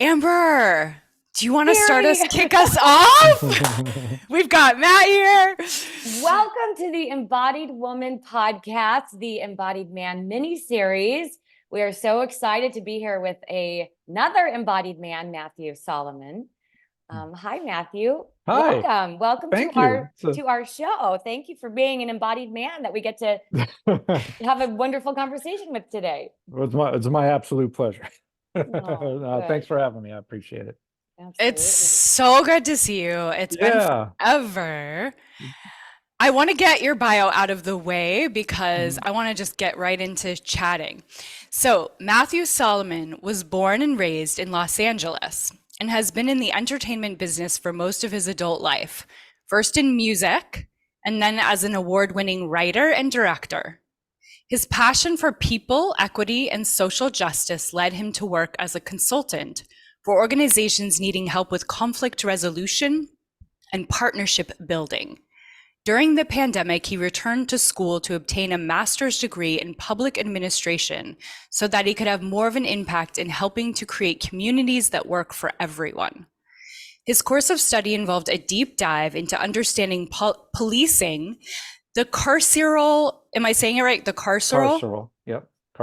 Amber, do you want to Carrie. kick us off? We've got Matt here. Welcome to the Embodied Woman Podcast, the Embodied Man mini series. We are so excited to be here with another embodied man, Matthew Solomon. Hi, Matthew. Hi. Welcome Thank to you. our show. Thank you for being an embodied man that we get to have a wonderful conversation with today. It's my absolute pleasure. Oh, Thanks for having me. I appreciate it. Absolutely. It's so good to see you. It's been forever. I want to get your bio out of the way because I want to just get right into chatting. So, Matthew Solomon was born and raised in Los Angeles and has been in the entertainment business for most of his adult life, first in music and then as an award-winning writer and director. His passion for people, equity, and social justice led him to work as a consultant for organizations needing help with conflict resolution and partnership building. During the pandemic, he returned to school to obtain a master's degree in public administration so that he could have more of an impact in helping to create communities that work for everyone. His course of study involved a deep dive into understanding policing, the carceral, am I saying it right? The carceral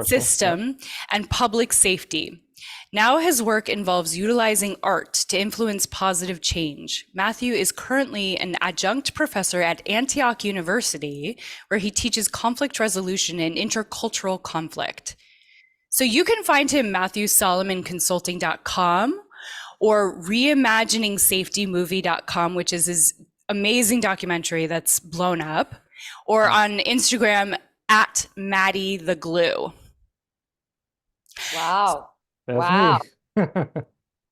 system, and public safety. Now his work involves utilizing art to influence positive change. Matthew is currently an adjunct professor at Antioch University, where he teaches conflict resolution and intercultural conflict. So you can find him MatthewSolomonConsulting.com or reimaginingsafetymovie.com, which is his amazing documentary that's blown up, or on Instagram at Maddie the Glue. Wow. That's wow.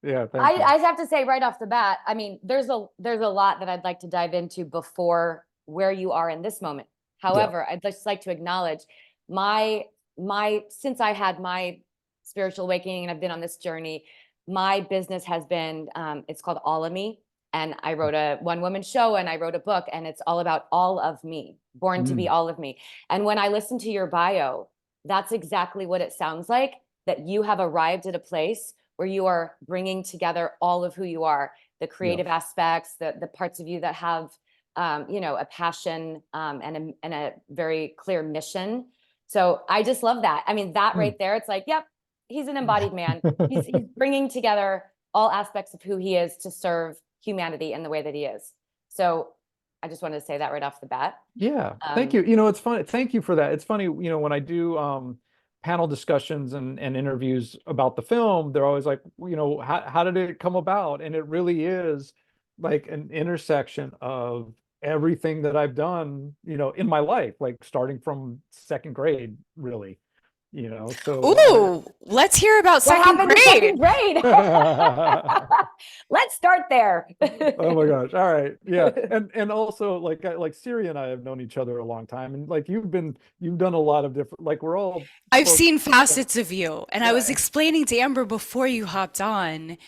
Yeah. I have to say right off the bat, I mean, there's a lot that I'd like to dive into before where you are in this moment. However, I'd just like to acknowledge since I had my spiritual awakening and I've been on this journey, my business has been, it's called All of Me. And I wrote a one-woman show and I wrote a book, and it's all about all of me, born to be all of me. And when I listen to your bio, that's exactly what it sounds like, that you have arrived at a place where you are bringing together all of who you are, the creative aspects, the parts of you that have, a passion and a very clear mission. So I just love that. I mean, that right there, it's like, yep, he's an embodied man. He's bringing together all aspects of who he is to serve humanity in the way that he is. So I just wanted to say that right off the bat. Yeah. Thank you. It's funny. Thank you for that. It's funny, when I do panel discussions and interviews about the film, they're always like, how did it come about? And it really is like an intersection of everything that I've done, in my life, like starting from second grade, really. So let's hear about second grade. Let's start there. Oh my gosh. All right. Yeah. And also like Siri and I have known each other a long time, and like you've done a lot of different, like I've seen facets of you. And I was explaining to Amber before you hopped on.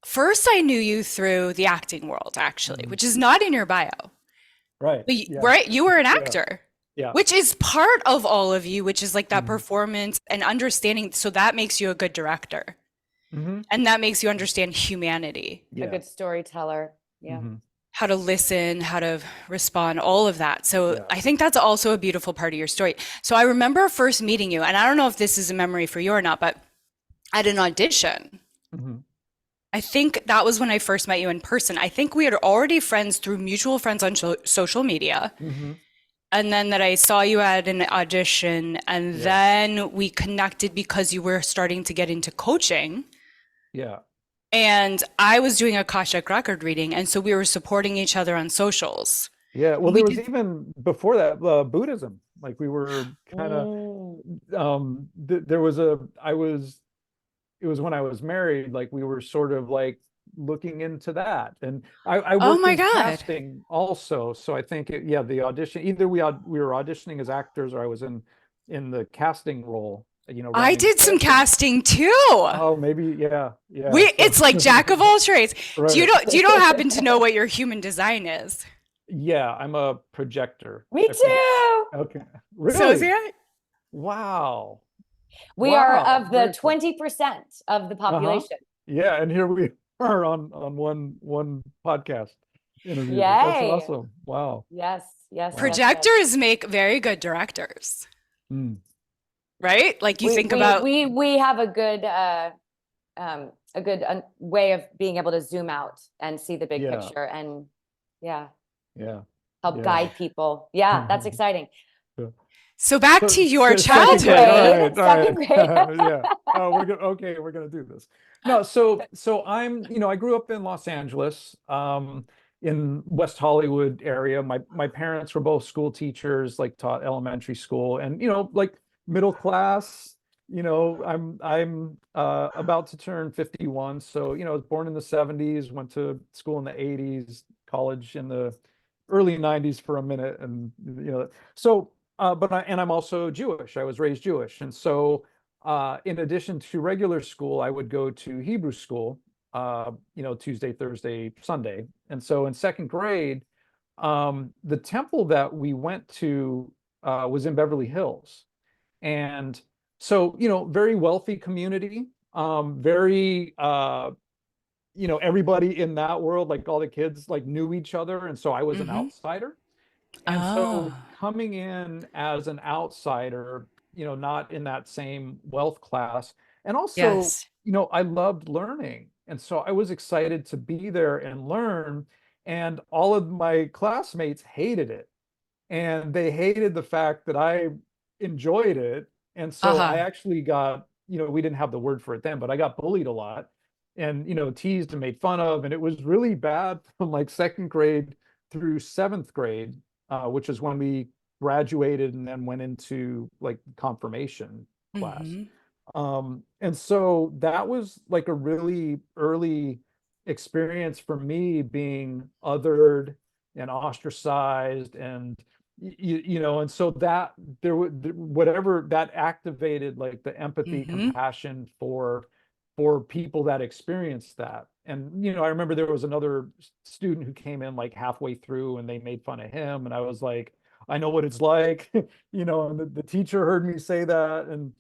First, I knew you through the acting world, actually, which is not in your bio. Right. But you were an actor. Yeah. Which is part of all of you, which is like that performance and understanding. So that makes you a good director. And that makes you understand humanity. A good storyteller. Yeah. How to listen, how to respond, all of that. So I think that's also a beautiful part of your story. So I remember first meeting you, and I don't know if this is a memory for you or not, but at an audition. I think that was when I first met you in person. I think we had already friends through mutual friends on social media. And then that I saw you at an audition, and then we connected because you were starting to get into coaching. Yeah. And I was doing Akashic record reading, and so we were supporting each other on socials. Yeah. Well, there was even before that, Buddhism. Like we were kind of, it was when I was married, like we were sort of like looking into that, and I worked in casting also. So I think the audition, either we were auditioning as actors or I was in the casting role. I did some casting too. Oh, maybe it's like jack of all trades. Right. Do you don't happen to know what your human design is? Yeah, I'm a projector. Me too. Okay, really? So is it? Wow. We are of the 20% of the population. Yeah, and here we are on one podcast interview. That's Yay. awesome. Wow. Yes, yes, Wow. yes, yes. Projectors make very good directors, Mm. right? Like you We think we about, we we have a good way of being able to zoom out and see the big Yeah. picture and yeah, Yeah. help Yeah. guide people. Yeah, that's exciting. Yeah. so back to your Second grade. childhood. All right. Second grade. Yeah. Oh, we're gonna do this. No, so I'm, I grew up in Los Angeles, in West Hollywood area. My parents were both school teachers, like taught elementary school, and like middle class. I'm about to turn 51, so I was born in the 70s, went to school in the 80s, college in the early 90s for a minute, and so. And I'm also Jewish. I was raised Jewish. And so, in addition to regular school, I would go to Hebrew school, Tuesday, Thursday, Sunday. And so in second grade, the temple that we went to was in Beverly Hills. And so, very wealthy community, very, everybody in that world, like all the kids, like knew each other. And so I was an Hmm. outsider. And so Oh, coming in as an outsider, not in that same wealth class, and also, yes. I loved learning. And so I was excited to be there and learn. And all of my classmates hated it. And they hated the fact that I enjoyed it. And so I Uh-huh. actually got, we didn't have the word for it then, but I got bullied a lot and, teased and made fun of. And it was really bad from like second grade through seventh grade, which is when we graduated and then went into like confirmation class. Hmm. And so that was like a really early experience for me, being othered and ostracized, and and so that there would, whatever that activated, like the empathy, Hmm. compassion for people that experienced that. And I remember there was another student who came in like halfway through and they made fun of him, and I was like, I know what it's like. And the teacher heard me say that, and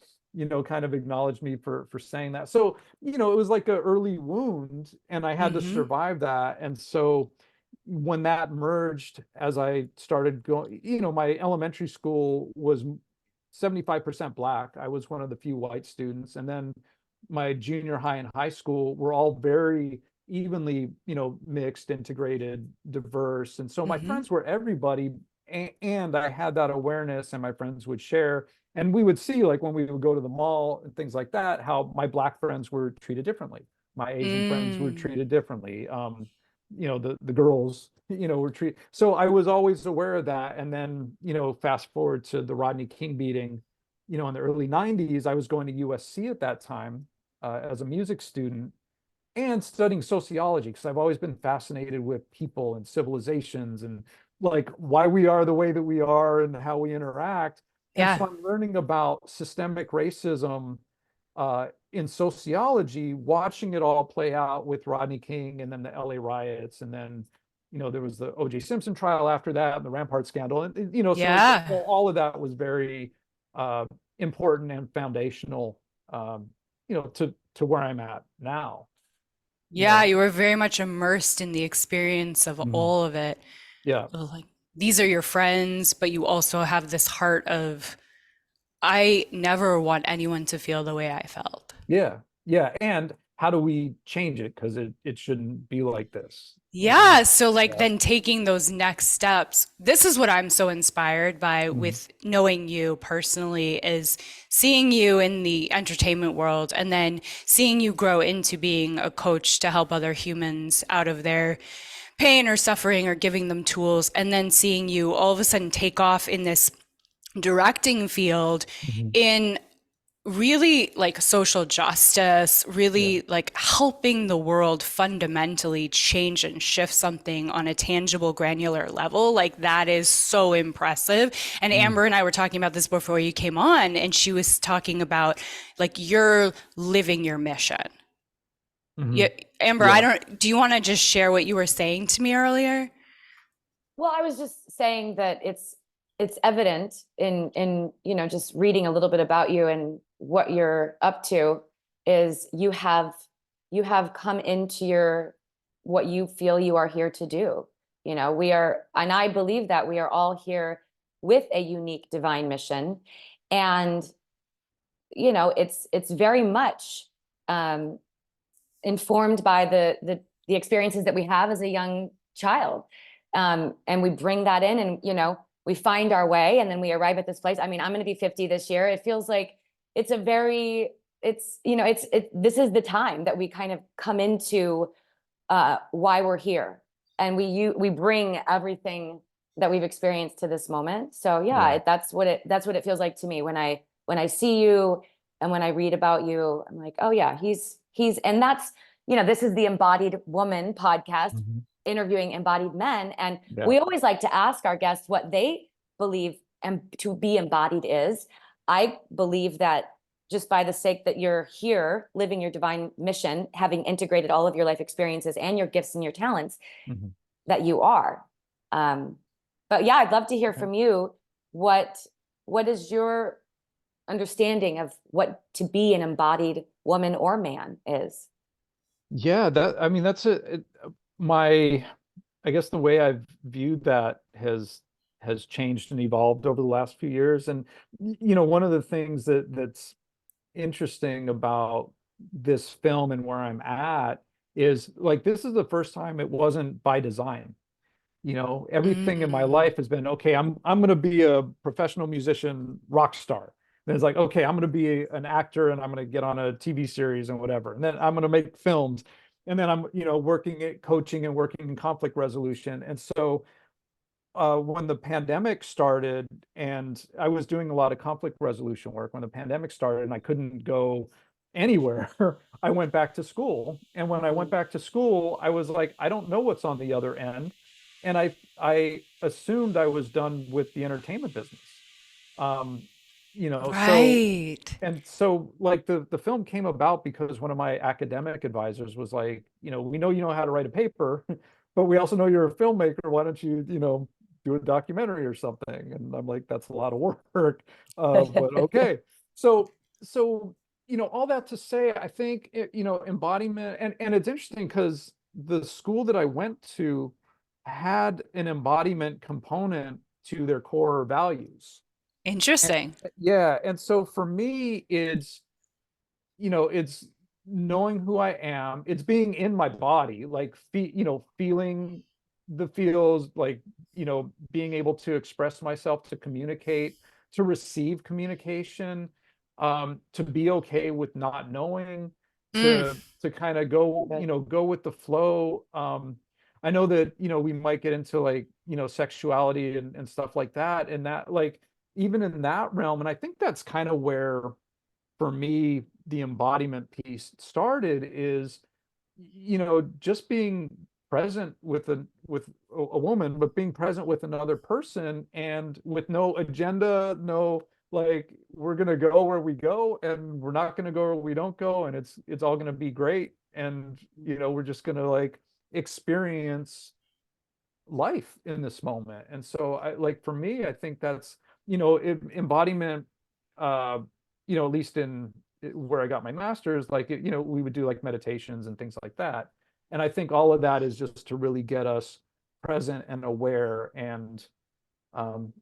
kind of acknowledged me for saying that. So it was like an early wound, and I had to Hmm. survive that. And so when that merged, as I started going, my elementary school was 75% Black. I was one of the few white students. And then my junior high and high school were all very evenly, mixed, integrated, diverse. And so my Hmm. friends were everybody. And I had that awareness, and my friends would share. And we would see, like when we would go to the mall and things like that, how my Black friends were treated differently. My Asian friends were Mm. treated differently. The girls, were treated. So I was always aware of that. And then, fast forward to the Rodney King beating, in the early 90s, I was going to USC at that time, as a music student and studying sociology, because I've always been fascinated with people and civilizations, and like why we are the way that we are and how we interact. And Yeah. so I'm learning about systemic racism, in sociology, watching it all play out with Rodney King and then the LA riots. And then, there was the OJ Simpson trial after that, and the Rampart scandal. And, so Yeah. all of that was very important and foundational, to where I'm at now. Yeah, you were very much immersed in the experience of Mhm. all of it. Yeah. Like these are your friends, but you also have this heart of, I never want anyone to feel the way I felt. Yeah. Yeah. And how do we change it? Because it shouldn't be like this. Yeah, so like Yeah. then taking those next steps. This is what I'm so inspired by Mhm. with knowing you personally is seeing you in the entertainment world and then seeing you grow into being a coach to help other humans out of their pain or suffering or giving them tools, and then seeing you all of a sudden take off in this directing field Mhm. in really like social justice, Yeah. really like helping the world fundamentally change and shift something on a tangible, granular level. Like that is so impressive. And Mhm. Amber and I were talking about this before you came on, and she was talking about like you're living your mission. Yeah, Mhm. Amber, Yeah. do you want to just share what you were saying to me earlier? Well, I was just saying that it's evident in just reading a little bit about you and what you're up to is you have you have come into your, what you feel you are here to do. You know, we are, and I believe that we are all here with a unique divine mission. And, you know, it's very much informed by the experiences that we have as a young child. And we bring that in, and, you know, we find our way, and then we arrive at this place. I mean, I'm going to be 50 this year. It feels like it's a very, it's, you know, this is the time that we kind of come into why we're here. And we bring everything that we've experienced to this moment. So yeah, that's what it feels like to me when I see you and when I read about you. I'm like, oh yeah, he's, and that's, you know, this is the Embodied Woman Podcast, interviewing embodied men. And we always like to ask our guests what they believe and to be embodied is. I believe that just by the sake that you're here living your divine mission, having integrated all of your life experiences and your gifts and your talents, that you are. But yeah, I'd love to hear from you. What is your understanding of what to be an embodied woman or man is? Yeah, I mean, that's I guess the way I've viewed that has changed and evolved over the last few years. And, you know, one of the things that's interesting about this film and where I'm at is, like, this is the first time it wasn't by design. You know, everything in my life has been, okay, I'm going to be a professional musician, rock star. Then it's like, okay, I'm going to be an actor, and I'm going to get on a TV series and whatever. And then I'm going to make films. And then I'm, you know, working at coaching and working in conflict resolution. And so when the pandemic started, and I was doing a lot of conflict resolution work, when the pandemic started and I couldn't go anywhere, I went back to school. And when I went back to school, I was like, I don't know what's on the other end. And I assumed I was done with the entertainment business. You know, so like the film came about because one of my academic advisors was like, you know, we know you know how to write a paper, but we also know you're a filmmaker. Why don't you, you know, do a documentary or something? And I'm like, that's a lot of work. But okay. So, you know, all that to say, I think, you know, embodiment, and it's interesting because the school that I went to had an embodiment component to their core values. Interesting. And so for me, it's, you know, it's knowing who I am. It's being in my body, like, you know, feeling the feels, like, you know, being able to express myself, to communicate, to receive communication, to be okay with not knowing, to kind of go, you know, go with the flow. I know that, you know, we might get into, like, you know, sexuality and stuff like that, and that, like, even in that realm. And I think that's kind of where, for me, the embodiment piece started, is, you know, just being present with a woman, but being present with another person, and with no agenda, no, like, we're gonna go where we go, and we're not gonna go where we don't go, and it's all gonna be great. And, you know, we're just gonna, like, experience life in this moment. And so, I, like, for me, I think that's, you know, embodiment, you know, at least in where I got my master's, like, you know, we would do, like, meditations and things like that. And I think all of that is just to really get us present and aware and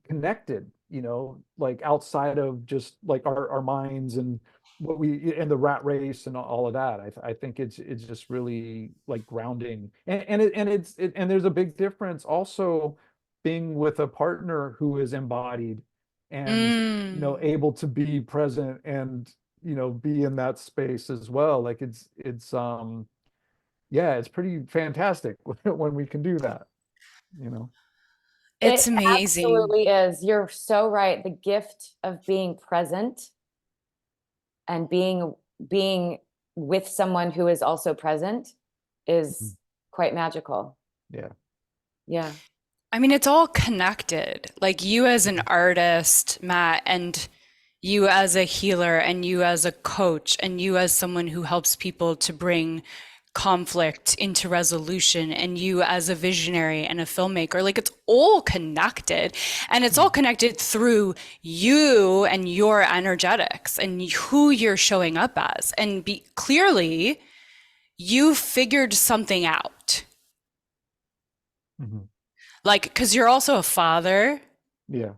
connected, you know, like, outside of just, like, our minds and what we, and the rat race and all of that. I think it's just really, like, grounding. And there's a big difference also being with a partner who is embodied, and, you know, able to be present and, you know, be in that space as well. Like, it's yeah, it's pretty fantastic when we can do that, you know. It's It amazing. absolutely is. You're so right. The gift of being present and being with someone who is also present is quite magical. Yeah. Yeah. I mean, it's all connected. Like, you as an artist, Matt, and you as a healer, and you as a coach, and you as someone who helps people to bring conflict into resolution, and you as a visionary and a filmmaker, like, it's all connected. And it's all connected through you and your energetics and who you're showing up as. And clearly, you figured something out. Mm-hmm. Like, because you're also a father, Yeah.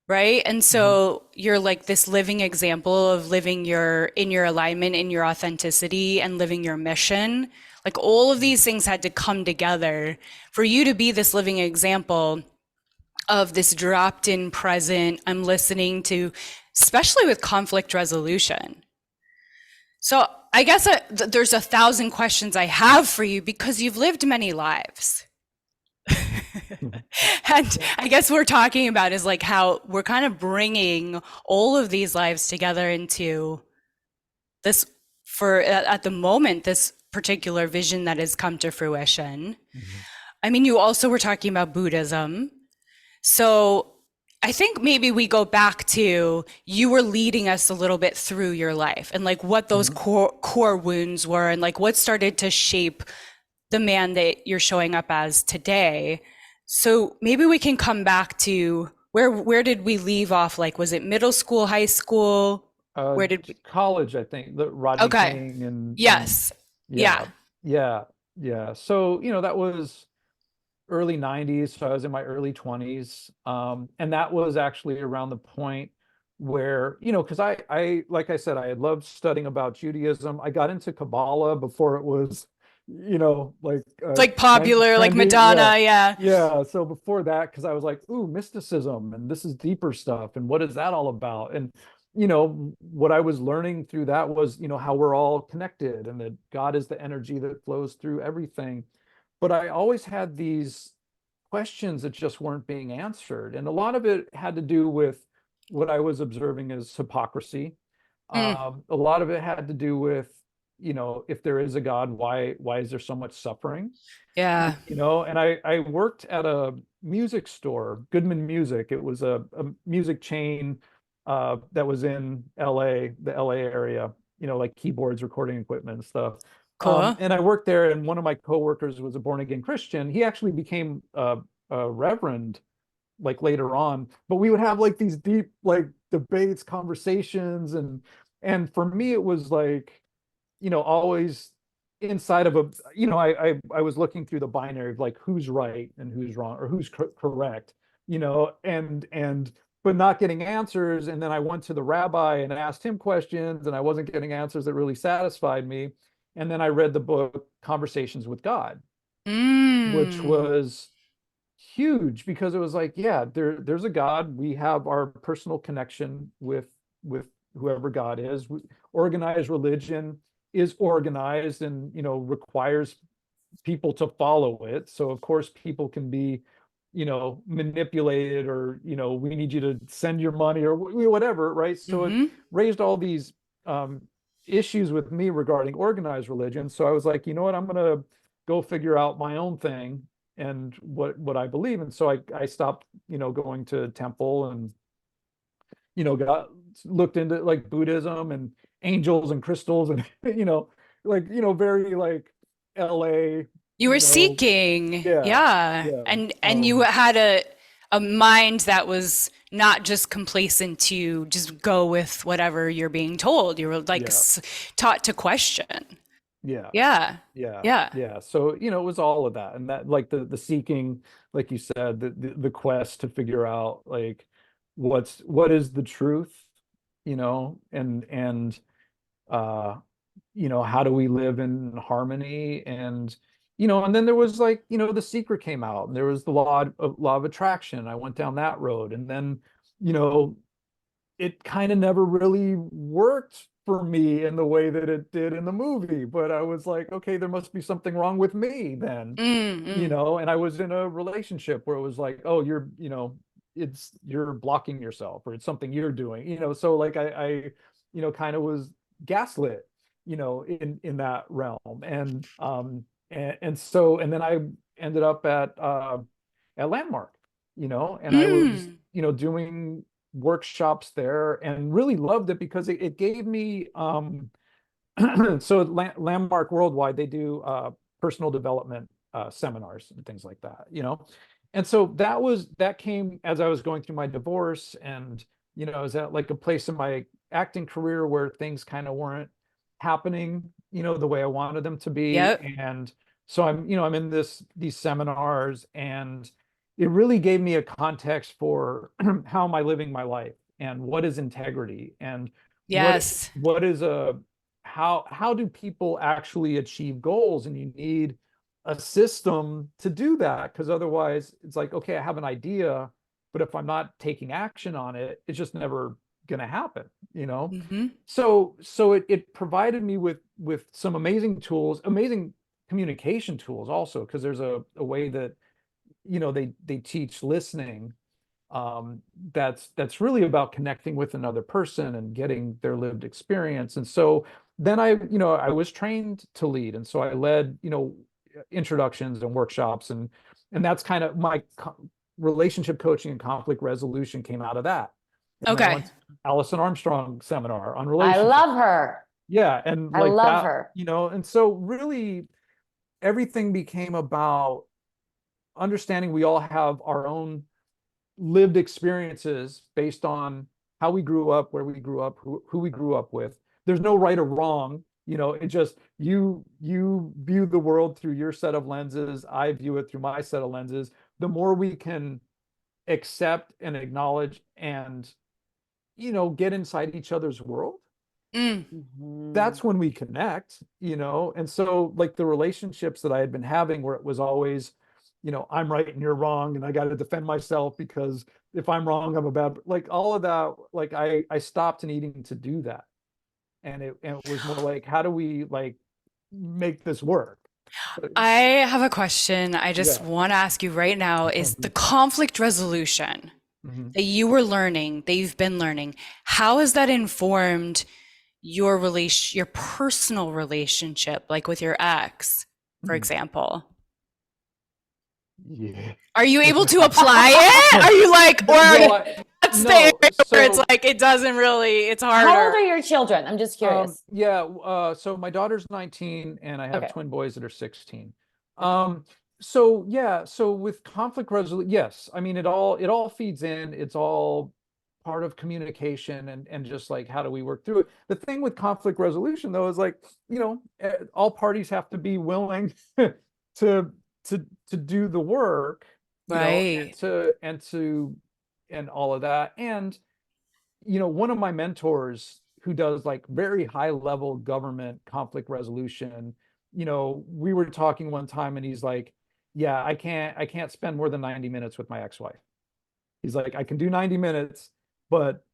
right? And Mm-hmm. so you're like this living example of living in your alignment, in your authenticity, and living your mission. Like all of these things had to come together for you to be this living example of this dropped in present. I'm listening to, especially with conflict resolution. So I guess there's 1,000 questions I have for you because you've lived many lives. And I guess we're talking about is like how we're kind of bringing all of these lives together into this, for at the moment, this particular vision that has come to fruition. Mm-hmm. I mean, you also were talking about Buddhism. So I think maybe we go back to you were leading us a little bit through your life and like what those core wounds were and like what started to shape the man that you're showing up as today. So maybe we can come back to where did we leave off? Like, was it middle school, high school? Where did we? College, I think, the Rodney Okay. King and Yes. yeah, Yeah. yeah, yeah. So, that was early 90s. So I was in my early 20s. And that was actually around the point where, because like I said, I had loved studying about Judaism. I got into Kabbalah before it was, like It's like popular, like trendy. Yeah. Madonna. Yeah. Yeah. So before that, because I was like, ooh, mysticism, and this is deeper stuff. And what is that all about? And, what I was learning through that was, how we're all connected and that God is the energy that flows through everything. But I always had these questions that just weren't being answered. And a lot of it had to do with what I was observing as hypocrisy. Mm, A lot of it had to do with, if there is a God, why is there so much suffering? yeah. And I worked at a music store, Goodman Music. It was a music chain that was in LA, the LA area, like keyboards, recording equipment and stuff. Cool. And I worked there, and one of my coworkers was a born again Christian. He actually became a reverend like later on, but we would have like these deep like debates, conversations, and for me it was like, always inside of a, I was looking through the binary of like who's right and who's wrong or who's correct, and but not getting answers. And then I went to the rabbi and asked him questions, and I wasn't getting answers that really satisfied me. And then I read the book Conversations with God, which Mm. was huge because it was like, yeah, there's a God. We have our personal connection with whoever God is. Organized religion is organized and requires people to follow it. So of course people can be manipulated, or we need you to send your money or whatever, right? So it Mm-hmm. raised all these um, issues with me regarding organized religion. So I was like, you know what, I'm gonna go figure out my own thing and what I believe. And so I stopped going to temple, and got looked into like Buddhism and angels and crystals and like very like LA, You were seeking, yeah, yeah. yeah. And you had a mind that was not just complacent to just go with whatever you're being told. You were like Yeah, taught to question. yeah, Yeah. yeah, Yeah. yeah. So it was all of that, and that like the seeking, like you said, the quest to figure out like what is the truth, and uh how do we live in harmony? And and then there was like The Secret came out, and there was the law of attraction. I went down that road, and then you know it kind of never really worked for me in the way that it did in the movie. But I was like, okay, there must be something wrong with me then, Mm-mm. and I was in a relationship where it was like, oh, you're blocking yourself, or it's something you're doing, so like I kind of was gaslit, in that realm. And then I ended up at Landmark, and I was, Mm. doing workshops there, and really loved it because it gave me so Landmark Worldwide, they do personal development seminars and things like that, and so that came as I was going through my divorce. And I was at like a place in my acting career where things kind of weren't happening, the way I wanted them to be. Yep. And so I'm in these seminars, and it really gave me a context for how am I living my life, and what is integrity, and Yes. what is how do people actually achieve goals? And you need a system to do that, because otherwise it's like, okay, I have an idea, but if I'm not taking action on it, it's just never going to happen, Mm-hmm. so it provided me with some amazing tools, amazing communication tools also, because there's a way that they teach listening, that's really about connecting with another person and getting their lived experience. And so then I was trained to lead, and so I led introductions and workshops, and that's kind of my relationship coaching and conflict resolution came out of that. And then I Okay. went to Allison Armstrong seminar on I relationships. love her. Yeah, and I like love that, her. and so really everything became about understanding we all have our own lived experiences based on how we grew up, where we grew up, who we grew up with. There's no right or wrong, it just you view the world through your set of lenses. I view it through my set of lenses. The more we can accept and acknowledge and get inside each other's world, that's when we connect, and so like the relationships that I had been having, where it was always, I'm right and you're wrong, and I got to defend myself because if I'm wrong, I'm a bad, like all of that, like I stopped needing to do that. And it was more like, how do we like make this work? I have a question I just Yeah. want to ask you right now is the conflict resolution Mhm. that you were learning, that you've been learning, how has that informed your your personal relationship, like with your ex, for example? Yeah. Are you able to apply it? Are you like, or Well, that's the no, area where it's so like it doesn't really, it's How old harder. are your children? I'm just curious. so my daughter's 19 and I have Okay. twin boys that are 16. So with conflict resolution, yes, I mean it all feeds in. It's all part of communication, and just like how do we work through it. The thing with conflict resolution though is like, all parties have to be willing to to do the work, Right. and all of that. And one of my mentors who does like very high level government conflict resolution, we were talking one time and he's like, yeah, I can't spend more than 90 minutes with my ex-wife. He's like, I can do 90 minutes, but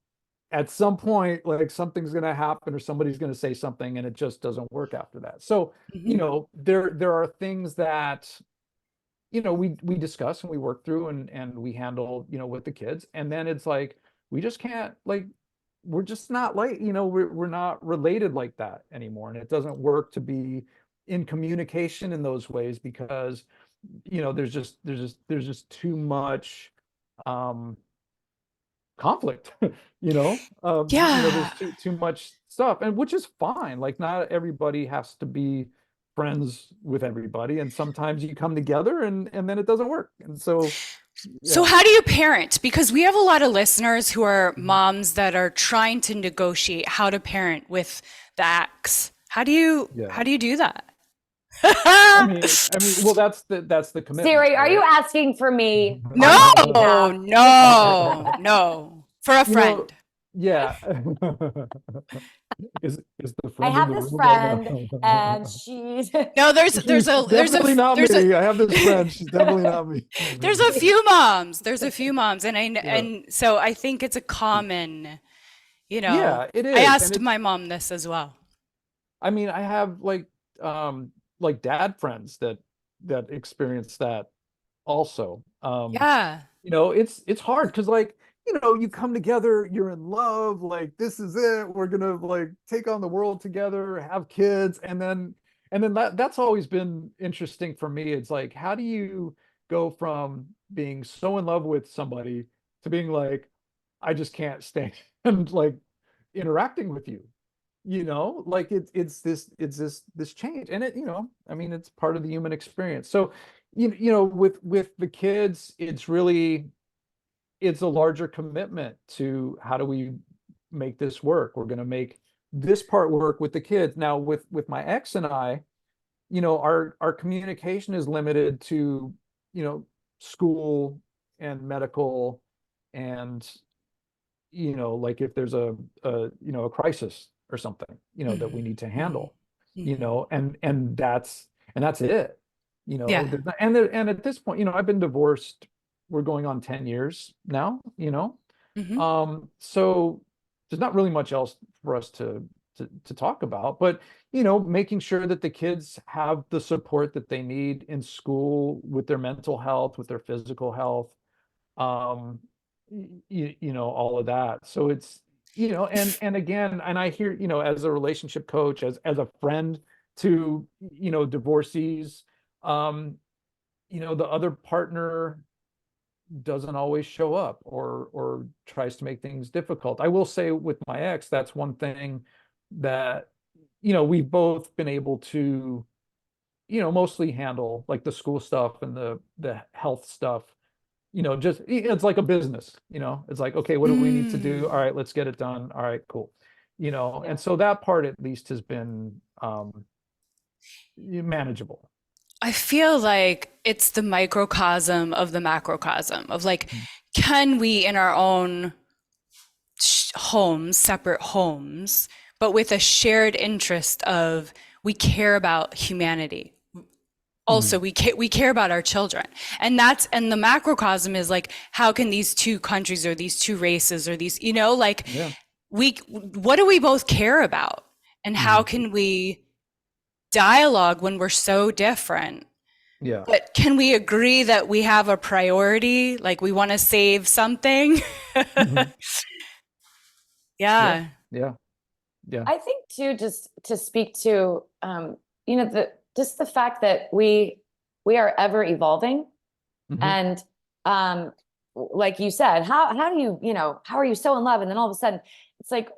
at some point, like something's going to happen or somebody's going to say something and it just doesn't work after that. So, there are things that, we discuss and we work through, and we handle, with the kids. And then it's like, we just can't, like, we're just not like, we're not related like that anymore. And it doesn't work to be in communication in those ways because, there's just too much conflict, Yeah. there's too much stuff, and which is fine. Like not everybody has to be friends with everybody, and sometimes you come together and then it doesn't work. And so, So yeah. how do you parent? Because we have a lot of listeners who are moms that are trying to negotiate how to parent with the ex. How do you do that? Well, that's the commitment, Siri, are you right? asking for me on No, my behalf? no, no. For a You know, friend. yeah. Is the I friend in have the this room right friend and now? she's No, She's definitely not me. I have this friend. She's definitely not me. there's a few moms. There's a few moms, and Yeah. and so I think it's a common, Yeah, it I is. And asked my mom this as well. I mean, I have like dad friends that experience that also. Yeah. It's hard because like, you come together, you're in love, like this is it. We're gonna like take on the world together, have kids, and then that's always been interesting for me. It's like, how do you go from being so in love with somebody to being like, I just can't stand and like interacting with you? Like it's this change, and I mean, it's part of the human experience. So with the kids, it's a larger commitment to how do we make this work. We're going to make this part work with the kids. Now with my ex and I, our communication is limited to, school and medical, and like if there's a crisis or something, that we need to handle, and that's it. Yeah. And at this point, I've been divorced. We're going on 10 years now, Hmm. so there's not really much else for us to talk about, but making sure that the kids have the support that they need in school with their mental health, with their physical health, um, all of that. So it's, and again, and I hear, as a relationship coach, as a friend to, divorcees, um, the other partner doesn't always show up, or tries to make things difficult. I will say with my ex, that's one thing that, we've both been able to, mostly handle, like the school stuff and the health stuff, just it's like a business, it's like, okay, what do we need to do? All right, let's get it done. All right, cool. Yeah. And so that part at least has been manageable. I feel like it's the microcosm of the macrocosm of like, Mm. can we in our own homes, separate homes, but with a shared interest of we care about humanity. Also, Mhm. we care about our children. And the macrocosm is like, how can these two countries or these two races or these, like Yeah. what do we both care about? And how Mhm. can we dialogue when we're so different? Yeah. But can we agree that we have a priority? Like we want to save something? Mhm. Yeah. Yeah. Yeah. Yeah. I think too, just to speak to, just the fact that we are ever evolving. Mhm. And like you said, how do how are you so in love? And then all of a sudden it's like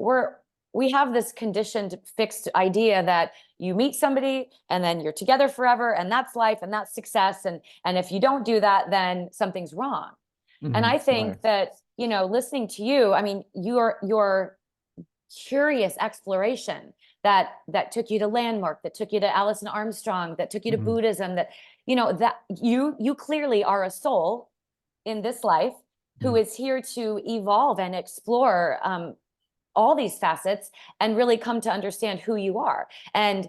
we have this conditioned fixed idea that you meet somebody and then you're together forever, and that's life and that's success. And if you don't do that, then something's wrong. And Mhm. I Right. think that, listening to you, I mean, your curious exploration that took you to Landmark, that took you to Alison Armstrong, that took you to Mhm. Buddhism, that that you clearly are a soul in this life who Mhm. is here to evolve and explore all these facets and really come to understand who you are. And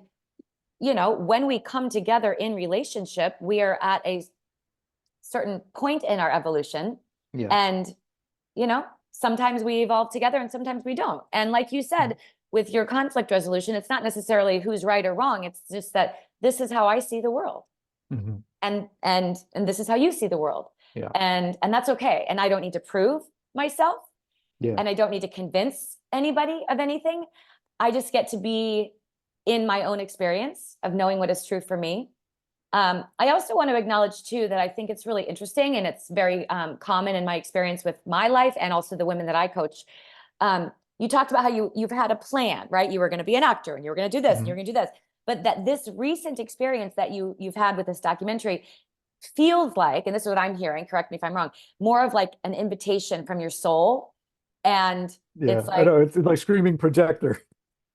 when we come together in relationship, we are at a certain point in our evolution. Yeah. And sometimes we evolve together and sometimes we don't. And like you said, with your conflict resolution, it's not necessarily who's right or wrong. It's just that this is how I see the world. Mhm. And this is how you see the world. Yeah. And that's okay. And I don't need to prove myself, Yeah. and I don't need to convince anybody of anything. I just get to be in my own experience of knowing what is true for me. I also want to acknowledge too that I think it's really interesting, and it's very common in my experience with my life and also the women that I coach. You talked about how you've had a plan, right? You were going to be an actor, and you were going to do this, and Mhm. you're going to do this. But that this recent experience that you've had with this documentary feels like, and this is what I'm hearing, correct me if I'm wrong, more of like an invitation from your soul, and Yeah. it's I like, know, it's like screaming projector.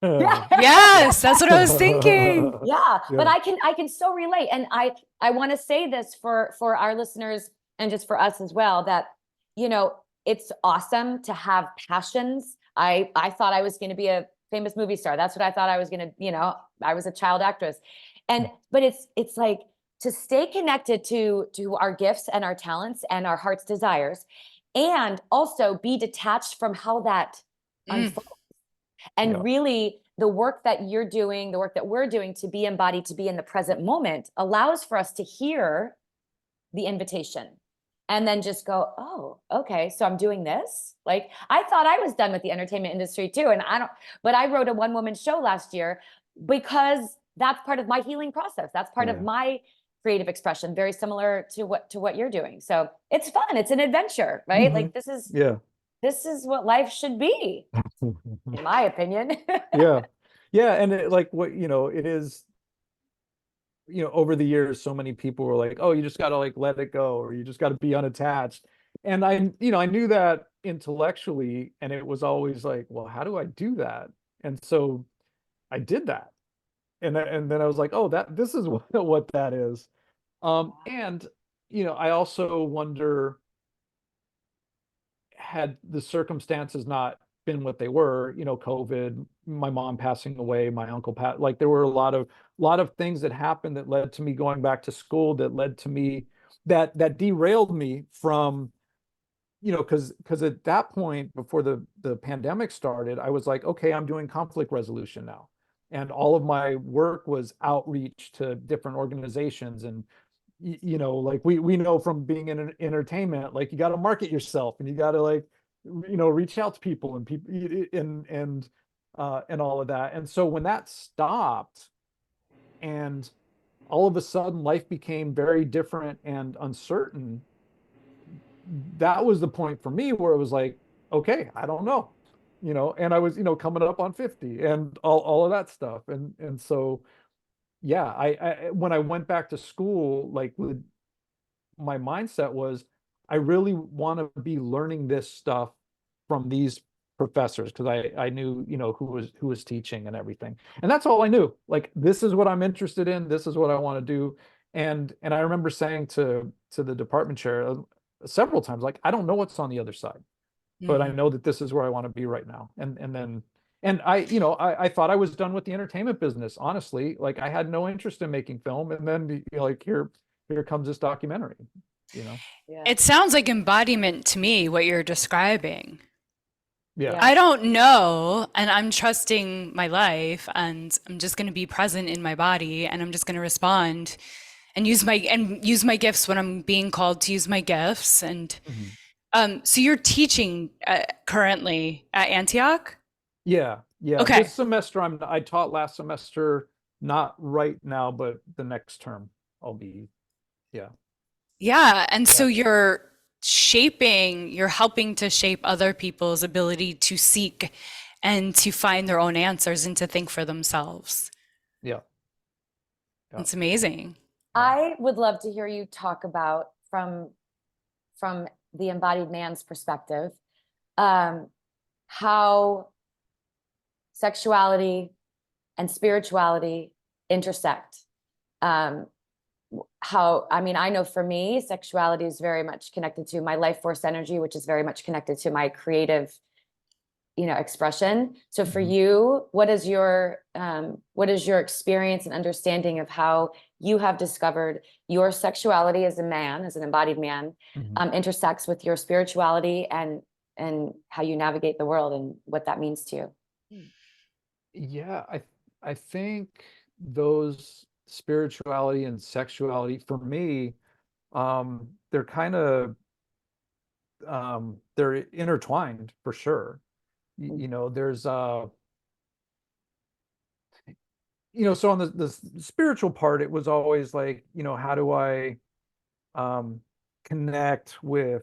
yeah. Yes, that's what I was thinking. Yeah, but Yeah. I can so relate. And I want to say this for our listeners and just for us as well, that it's awesome to have passions. I thought I was going to be a famous movie star. That's what I thought I was going to, I was a child actress. And but it's like to stay connected to our gifts and our talents and our heart's desires, and also be detached from how that Mm. unfolds. And Yeah. really, the work that you're doing, the work that we're doing to be embodied, to be in the present moment, allows for us to hear the invitation and then just go, oh, okay, so I'm doing this. Like, I thought I was done with the entertainment industry too. And but I wrote a one woman show last year because that's part of my healing process. That's part of Yeah. my creative expression, very similar to what you're doing. So it's fun. It's an adventure, right? Mhm. Like Yeah. this is what life should be, in my opinion. Yeah. Yeah. And like what, it is, over the years, so many people were like, oh, you just got to like let it go, or you just got to be unattached. And I knew that intellectually, and it was always like, well, how do I do that? And so I did that. And then I was like, oh, this is what that is. And I also wonder, had the circumstances not been what they were, COVID, my mom passing away, my uncle like there were a lot of things that happened that led to me going back to school, that led to me that derailed me from, because at that point, before the pandemic started, I was like, okay, I'm doing conflict resolution now. And all of my work was outreach to different organizations. And like we know from being in entertainment, like you got to market yourself, and you got to, like, reach out to people, and people, and all of that. And so when that stopped, and all of a sudden life became very different and uncertain, that was the point for me where it was like, okay, I don't know, and I was, coming up on 50 and all of that stuff. And so, yeah, I when I went back to school, like, my mindset was, I really want to be learning this stuff from these professors, because I knew, who was teaching and everything. And that's all I knew. Like, this is what I'm interested in, this is what I want to do. And I remember saying to the department chair, several times, like, I don't know what's on the other side, but I Mhm. know that this is where I want to be right now. And then, and I thought I was done with the entertainment business, honestly. Like, I had no interest in making film. And then, like, here comes this documentary, you know? Yeah. It sounds like embodiment to me, what you're describing. Yeah. Yeah. I don't know, and I'm trusting my life, and I'm just going to be present in my body, and I'm just going to respond and use my gifts when I'm being called to use my gifts. And Mhm. so you're teaching currently at Antioch? Yeah. Yeah. Okay. This semester, I taught last semester, not right now, but the next term I'll be, yeah. Yeah. And so Yeah. you're helping to shape other people's ability to seek and to find their own answers and to think for themselves. Yeah. Yeah. It's amazing. Yeah. I would love to hear you talk about, from the embodied man's perspective, how sexuality and spirituality intersect. Um, I mean, I know for me, sexuality is very much connected to my life force energy, which is very much connected to my creative, expression. So for Mhm. you, what is your experience and understanding of how you have discovered your sexuality as a man, as an embodied man, Mhm. intersects with your spirituality, and how you navigate the world and what that means to you? Yeah, I think those spirituality and sexuality for me, they're kind of, they're intertwined for sure. There's so on the spiritual part, it was always like, how do I um connect with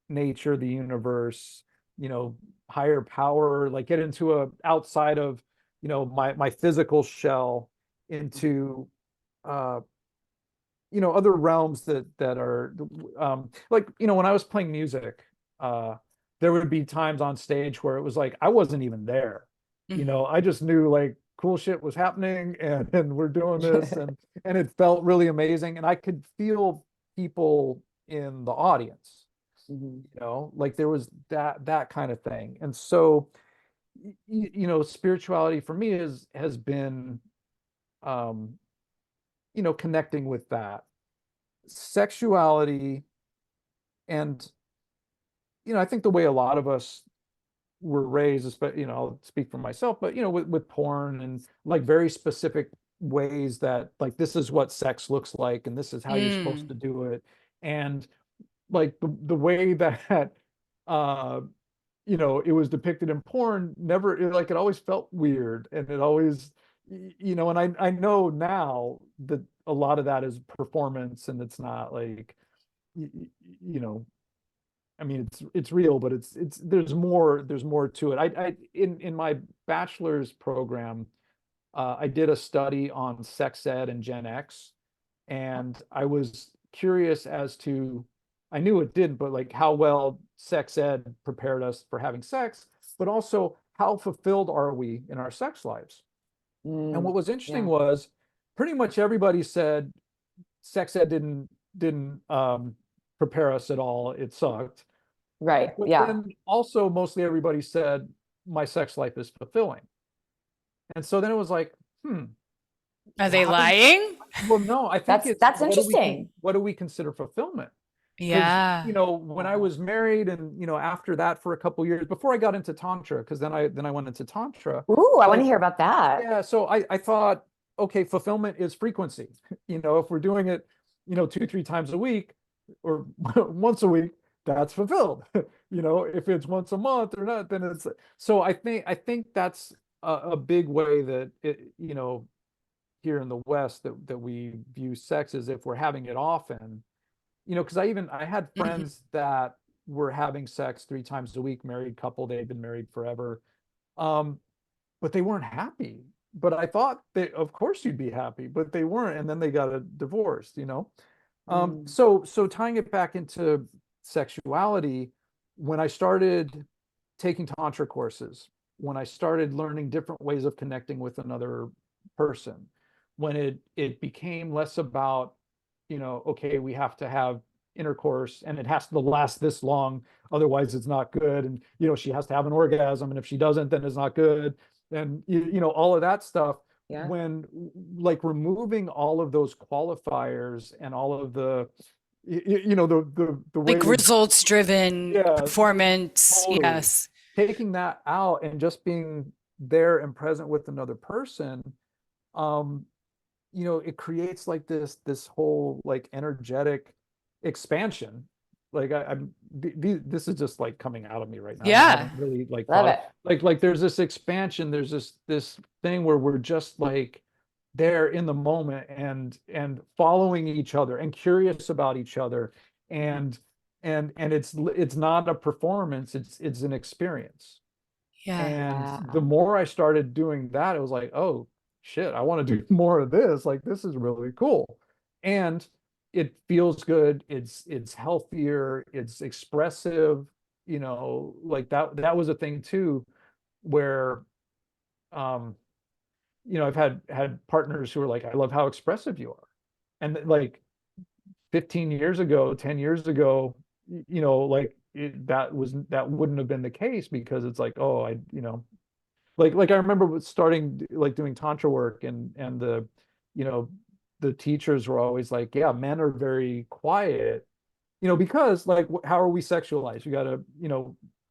nature, the universe, you know, higher power, like get into a outside of, my physical shell, into uh other realms that are, like, when I was playing music, uh there would be times on stage where it was like I wasn't even there. Mhm. I just knew, like, cool shit was happening, and we're doing this, and it felt really amazing, and I could feel people in the audience, Mhm. like there was that kind of thing. And so, spirituality for me has been, um connecting with that sexuality. And I think the way a lot of us were raised, especially, I'll speak for myself, but with porn, and like very specific ways that, like, this is what sex looks like, and this is how you're supposed Mm. to do it. And like the way that uh it was depicted in porn, never, like, it always felt weird, and it always, and I know now that a lot of that is performance, and it's not like, y- y- you know I mean, it's real, but it's there's more to it. In my bachelor's program, I did a study on sex ed and Gen X, and I was curious as to, I knew it did, but like how well sex ed prepared us for having sex, but also how fulfilled are we in our sex lives? And what was interesting was pretty much everybody said sex ed didn't prepare us at all. It sucked. Right. But Yeah. then also mostly everybody said my sex life is fulfilling. And so then it was like, Are they lying? well, no, I think it's that's interesting. what do we consider fulfillment? Because, Yeah. when I was married and, after that for a couple years, before I got into Tantra, because then I went into Tantra. Ooh, I want to hear about that. Yeah. So I thought, okay, fulfillment is frequency. If we're doing it, 2-3 times a week or once a week, that's fulfilled. If it's once a month or not, then it's, so I think that's a big way that here in the West that we view sex as if we're having it often, because I had friends that were having sex 3 times a week, married couple, they'd been married forever. But they weren't happy. But I thought that of course you'd be happy, but they weren't. And then they got a divorce, So tying it back into sexuality, when I started taking Tantra courses, when I started learning different ways of connecting with another person, when it became less about, okay, we have to have intercourse and it has to last this long, otherwise it's not good. And, she has to have an orgasm. And if she doesn't, then it's not good. And, all of that stuff. Yeah. When like removing all of those qualifiers and all of the, the way Like results driven performance. totally. Yes. Taking that out and just being there and present with another person, it creates like this whole like energetic expansion. Like this is just like coming out of me right now. Yeah. I haven't really like Love it. like there's this expansion, there's this thing where we're just like there in the moment and following each other and curious about each other, and it's not a performance, it's an experience. Yeah. And the more I started doing that, it was like, oh shit, I want to do more of this. Like, this is really cool. And it feels good. It's healthier. It's expressive, like that was a thing too, where, I've had partners who are like, I love how expressive you are. And like 15 years ago, 10 years ago, like that wouldn't have been the case, because it's like, oh, like I remember starting like doing Tantra work, and the teachers were always like, yeah, men are very quiet, because like how are we sexualized? You got to,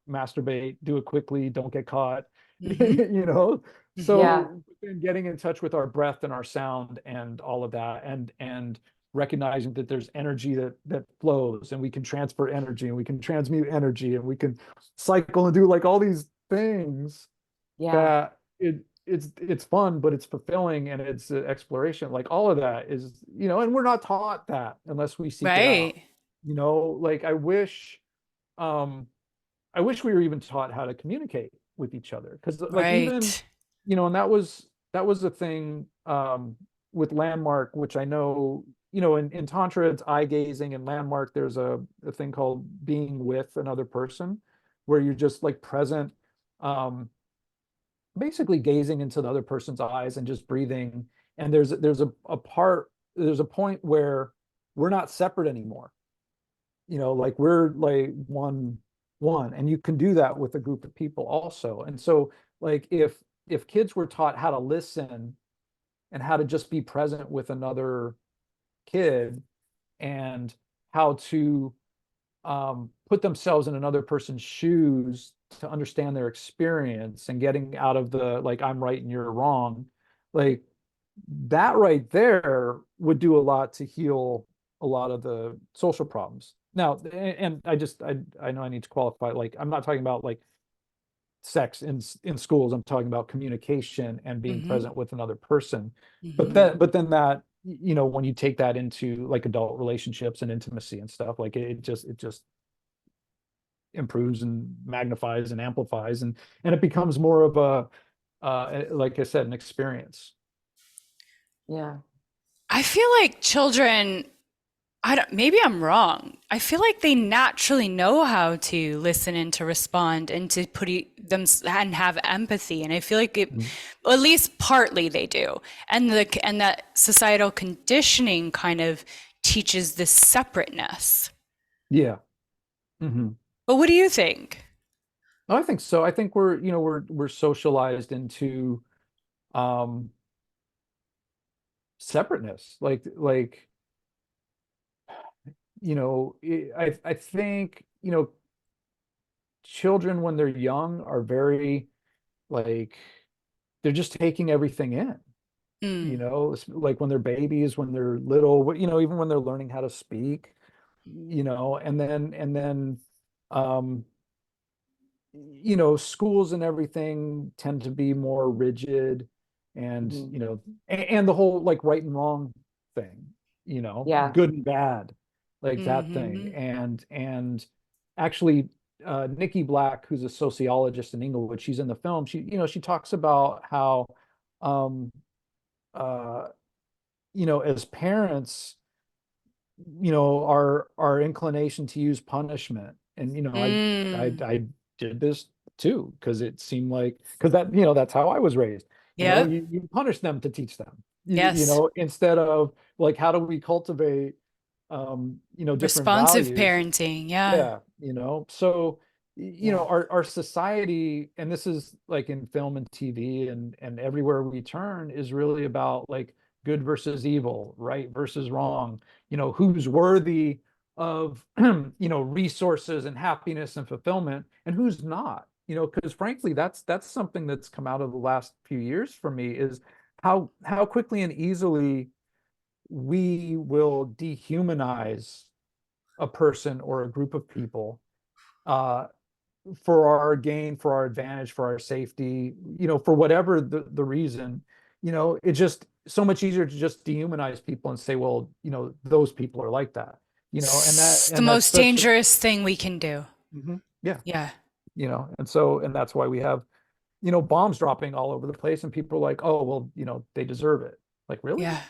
masturbate, do it quickly, don't get caught, so getting in touch with our breath and our sound and all of that, and recognizing that there's energy that flows, and we can transfer energy, and we can transmute energy, and we can cycle and do like all these things that it's fun, but it's fulfilling, and it's exploration. Like all of that is, and we're not taught that unless we seek it out. Like I wish we were even taught how to communicate with each other, because like even, and that was the thing with landmark, which I know, in Tantra it's eye gazing, and landmark there's a thing called being with another person, where you're just like present, basically gazing into the other person's eyes and just breathing. And there's a point where we're not separate anymore, like we're like one, and you can do that with a group of people also. And so like if kids were taught how to listen and how to just be present with another kid, and how to put themselves in another person's shoes to understand their experience, and getting out of the like I'm right and you're wrong, like that right there would do a lot to heal a lot of the social problems. Now, and I know I need to qualify, like I'm not talking about like sex in schools. I'm talking about communication and being present with another person. But then that, when you take that into like adult relationships and intimacy and stuff, like it just improves and magnifies and amplifies, and it becomes more of a like I said, an experience. I feel like children, maybe I'm wrong. I feel like they naturally know how to listen and to respond and to them and have empathy. And I feel like it, Mhm. at least partly they do. And that societal conditioning kind of teaches this separateness. Yeah. Hmm. But what do you think? I think so. I think we're socialized into um separateness. I think, children when they're young are very like they're just taking everything in. Mm, Like when they're babies, when they're little, even when they're learning how to speak, and then um schools and everything tend to be more rigid, and Mhm. and the whole like right and wrong thing, Yeah. good and bad, like that thing. hmm And actually, Nikki Black, who's a sociologist in Englewood, she's in the film. She talks about how um uh as parents, our inclination to use punishment. And Mm, I did this too, because it seemed like, because that's how I was raised. yeah. You punish them to teach them. Yes. Instead of like, how do we cultivate different Responsive values? parenting. Yeah. Yeah, so Yeah. our society, and this is like in film and TV and everywhere we turn, is really about like good versus evil, right versus wrong, who's worthy of resources and happiness and fulfillment, and who's not, because frankly, that's something that's come out of the last few years for me, is how quickly and easily we will dehumanize a person or a group of people, uh, for our gain, for our advantage, for our safety, for whatever the reason. It's just so much easier to just dehumanize people and say, well, those people are like that, It's the and that's most such. dangerous thing we can do. Mhm. Yeah, Yeah. and that's why we have, bombs dropping all over the place, and people are like, oh, well, they deserve it. Like, really? Yeah.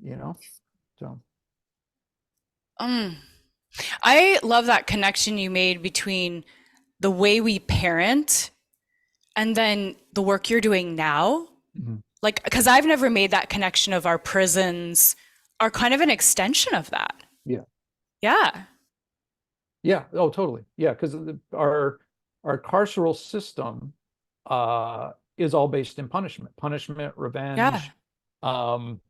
you know so Mm. I love that connection you made between the way we parent and then the work you're doing now. Mhm. Like, because I've never made that connection of our prisons are kind of an extension of that. Yeah. Yeah. Yeah. Oh, totally. Yeah, because our carceral system is all based in punishment, Yeah. revenge. Um,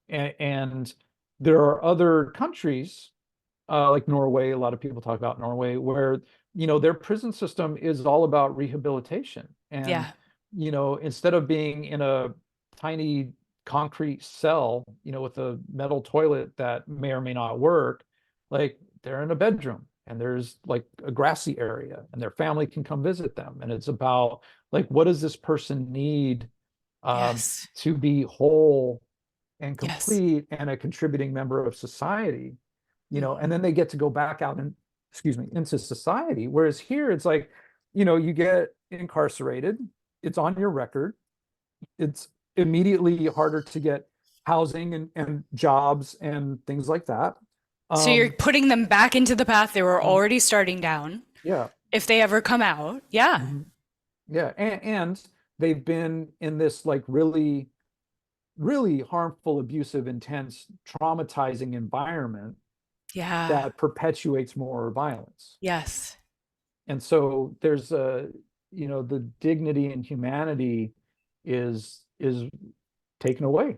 and there are other countries, like Norway. A lot of people talk about Norway, where their prison system is all about rehabilitation. And Yeah. instead of being in a tiny concrete cell, with a metal toilet that may or may not work, like they're in a bedroom, and there's like a grassy area, and their family can come visit them. And it's about like, what does this person need, Yes. to be whole and Yes. complete and a contributing member of society, and hmm then they get to go back out and, excuse me, into society. Whereas here, it's like, you get incarcerated, it's on your record, it's immediately harder to get housing and jobs and things like that. So you're Um, putting them back into the path they were already starting down yeah. if they ever come out. Yeah. Mhm. Yeah. And they've been in this like really, really harmful, abusive, intense, traumatizing environment Yeah. that perpetuates more violence. Yes. And so there's the dignity and humanity is taken away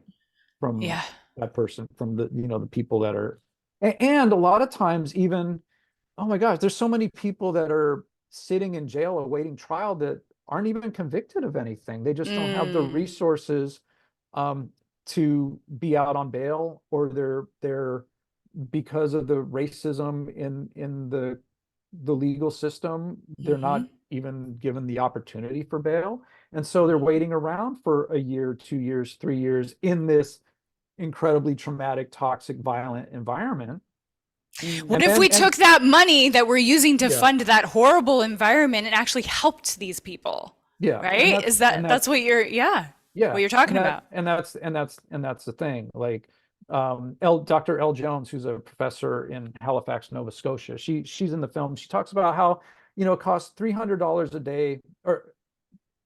from Yeah. that person, from the people that are, and a lot of times even, oh my gosh, there's so many people that are sitting in jail awaiting trial that aren't even convicted of anything. They just don't have the Mm. resources, um, to be out on bail, or they're because of the racism in the legal system, they're hmm not even given the opportunity for bail. And so they're hmm waiting around for a year, 2 years, 3 years in this incredibly traumatic, toxic, violent environment. Mm. What And if then, we took that money that we're using to yeah, fund that horrible environment and actually helped these people? yeah, and Right? that's Is and that's that's what you're, yeah, what yeah, you're talking about? and that's the thing. Like, Dr. L. Jones, who's a professor in Halifax, Nova Scotia. She's in the film. She talks about how, it costs $300 a day, or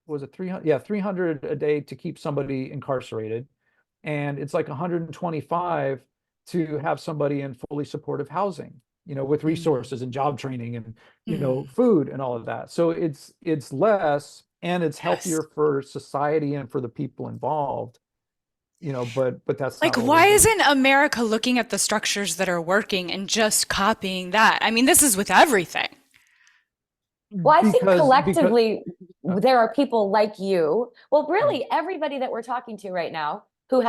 was it 300? Yeah, 300 a day to keep somebody incarcerated. And it's like 125 to have somebody in fully supportive housing, with resources and job training and, food and all of that. So it's less, and it's healthier for society and for the people involved, but that's like, not what why we're doing. isn't America looking at the structures that are working and just copying that? I mean, this is with everything. Well, I think collectively, there are people like you. Well, really, everybody that we're talking to right now who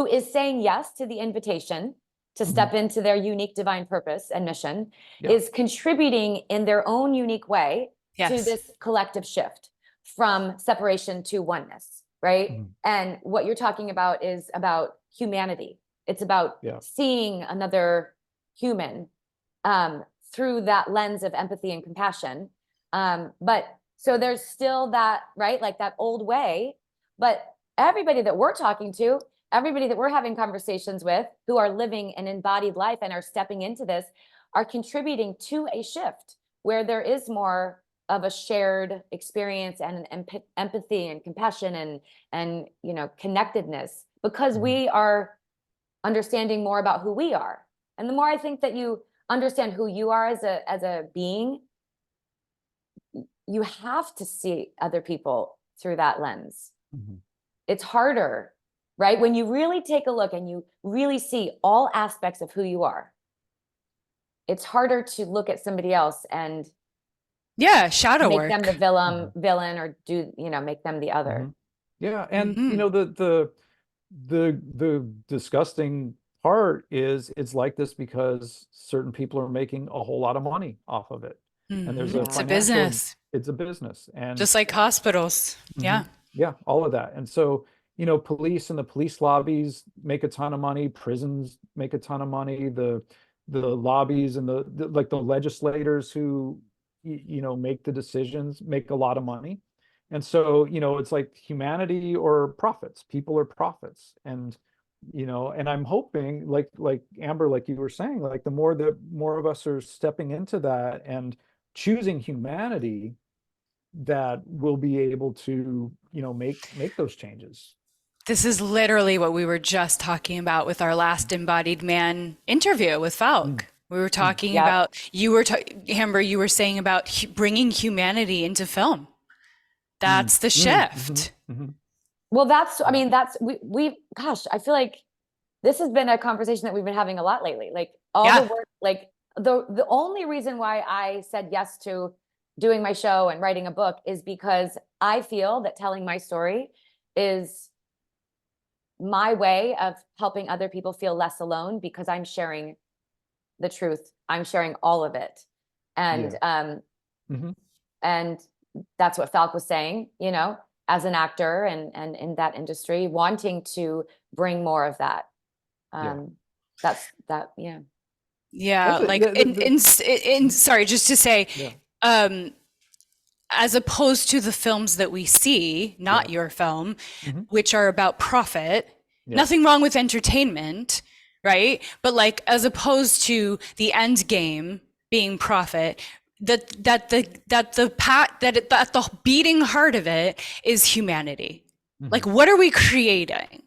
is saying yes to the invitation to step into their unique divine purpose and mission is contributing in their own unique way to this collective shift from separation to oneness, right? And what you're talking about is about humanity. It's about seeing another human through that lens of empathy and compassion. But so there's still that, right? Like that old way, but everybody that we're talking to, everybody that we're having conversations with who are living an embodied life and are stepping into this are contributing to a shift where there is more of a shared experience and an empathy and compassion and connectedness, because we are understanding more about who we are. And the more I think that you understand who you are as a being, you have to see other people through that lens. It's harder, right? When you really take a look and you really see all aspects of who you are, it's harder to look at somebody else and shadow make work. them the villain or do, make them the other. Yeah. And the disgusting part is it's like this because certain people are making a whole lot of money off of it. And there's it's a business. It's a business. And just like hospitals. Yeah, all of that. And so, police and the police lobbies make a ton of money, prisons make a ton of money, the lobbies and the legislators who make the decisions make a lot of money. And so, it's like humanity or profits. People are profits. And and I'm hoping, like Amber, like you were saying, like the more of us are stepping into that and choosing humanity, that we'll be able to, make those changes. This is literally what we were just talking about with our last Embodied Man interview with Falk. We were talking about, Amber, you were saying about bringing humanity into film. That's the shift. Well, gosh, I feel like this has been a conversation that we've been having a lot lately. Like the work, like the only reason why I said yes to doing my show and writing a book is because I feel that telling my story is my way of helping other people feel less alone, because I'm sharing the truth. I'm sharing all of it. And and that's what Falk was saying, as an actor and in that industry, wanting to bring more of that. That's that. Sorry, just to say, as opposed to the films that we see, not your film, which are about profit, nothing wrong with entertainment, right? But like, as opposed to the end game being profit, that the beating heart of it is humanity. Like, what are we creating?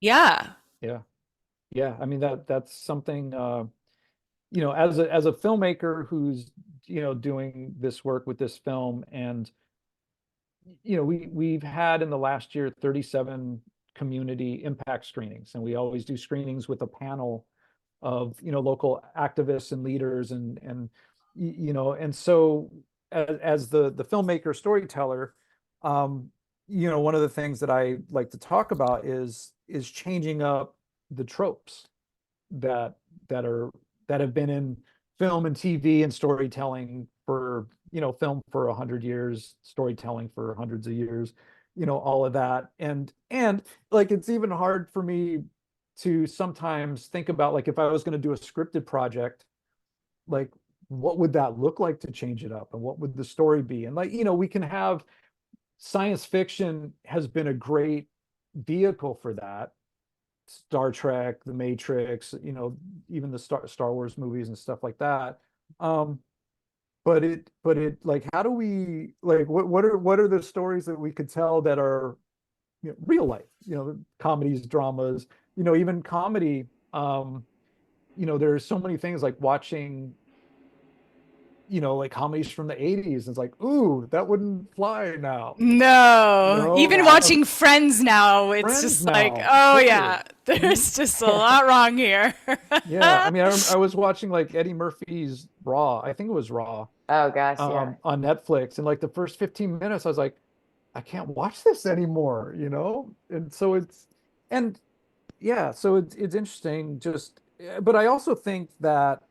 Yeah. I mean, that's something, as a filmmaker who's, doing this work with this film, and, we've had in the last year 37 community impact screenings, and we always do screenings with a panel of, local activists and leaders and so as the filmmaker storyteller, one of the things that I like to talk about is changing up the tropes that have been in film and TV and storytelling for, film for 100 years, storytelling for hundreds of years, all of that. And like, it's even hard for me to sometimes think about, like, if I was going to do a scripted project, like, what would that look like to change it up, and what would the story be? And like, we can have science fiction has been a great vehicle for that. Star Trek, The Matrix, even the Star Wars movies and stuff like that. But it like, how do we, like, what are the stories that we could tell that are, real life, comedies, dramas, even comedy. There's so many things like watching, like comedies from the 80s. It's like, ooh, that wouldn't fly now. No, even watching Friends now, it's Friends just like, now, oh totally. yeah, there's just a lot wrong here. Yeah, I mean, I was watching like Eddie Murphy's Raw. I think it was Raw, Oh gosh, yeah. on Netflix, and like the first 15 minutes, I was like, I can't watch this anymore, And so and yeah, so it's interesting. But I also think that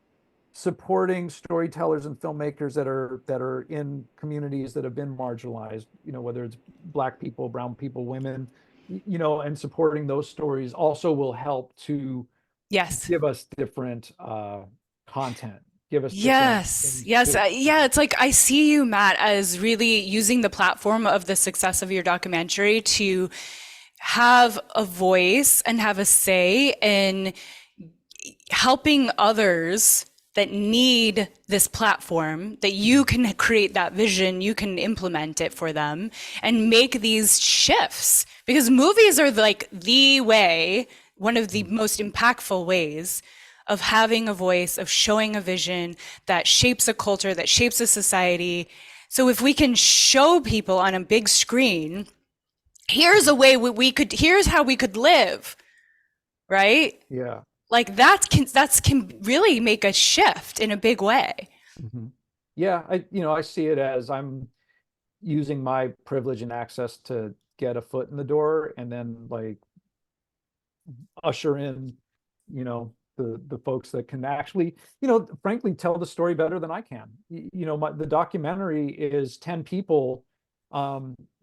supporting storytellers and filmmakers that are in communities that have been marginalized, whether it's Black people, brown people, women, and supporting those stories also will help to Yes. give us different content, give us different Yes, things yes. to. Yeah, it's like I see you, Matt, as really using the platform of the success of your documentary to have a voice and have a say in helping others that need this platform, that you can create that vision, you can implement it for them and make these shifts. Because movies are like the way, one of the most impactful ways of having a voice, of showing a vision that shapes a culture, that shapes a society. So if we can show people on a big screen, here's a way here's how we could live, right? Yeah. Like that can really make a shift in a big way. Mhm. Yeah, I see it as I'm using my privilege and access to get a foot in the door, and then like usher in, the folks that can actually, frankly, tell the story better than I can. The documentary is 10 people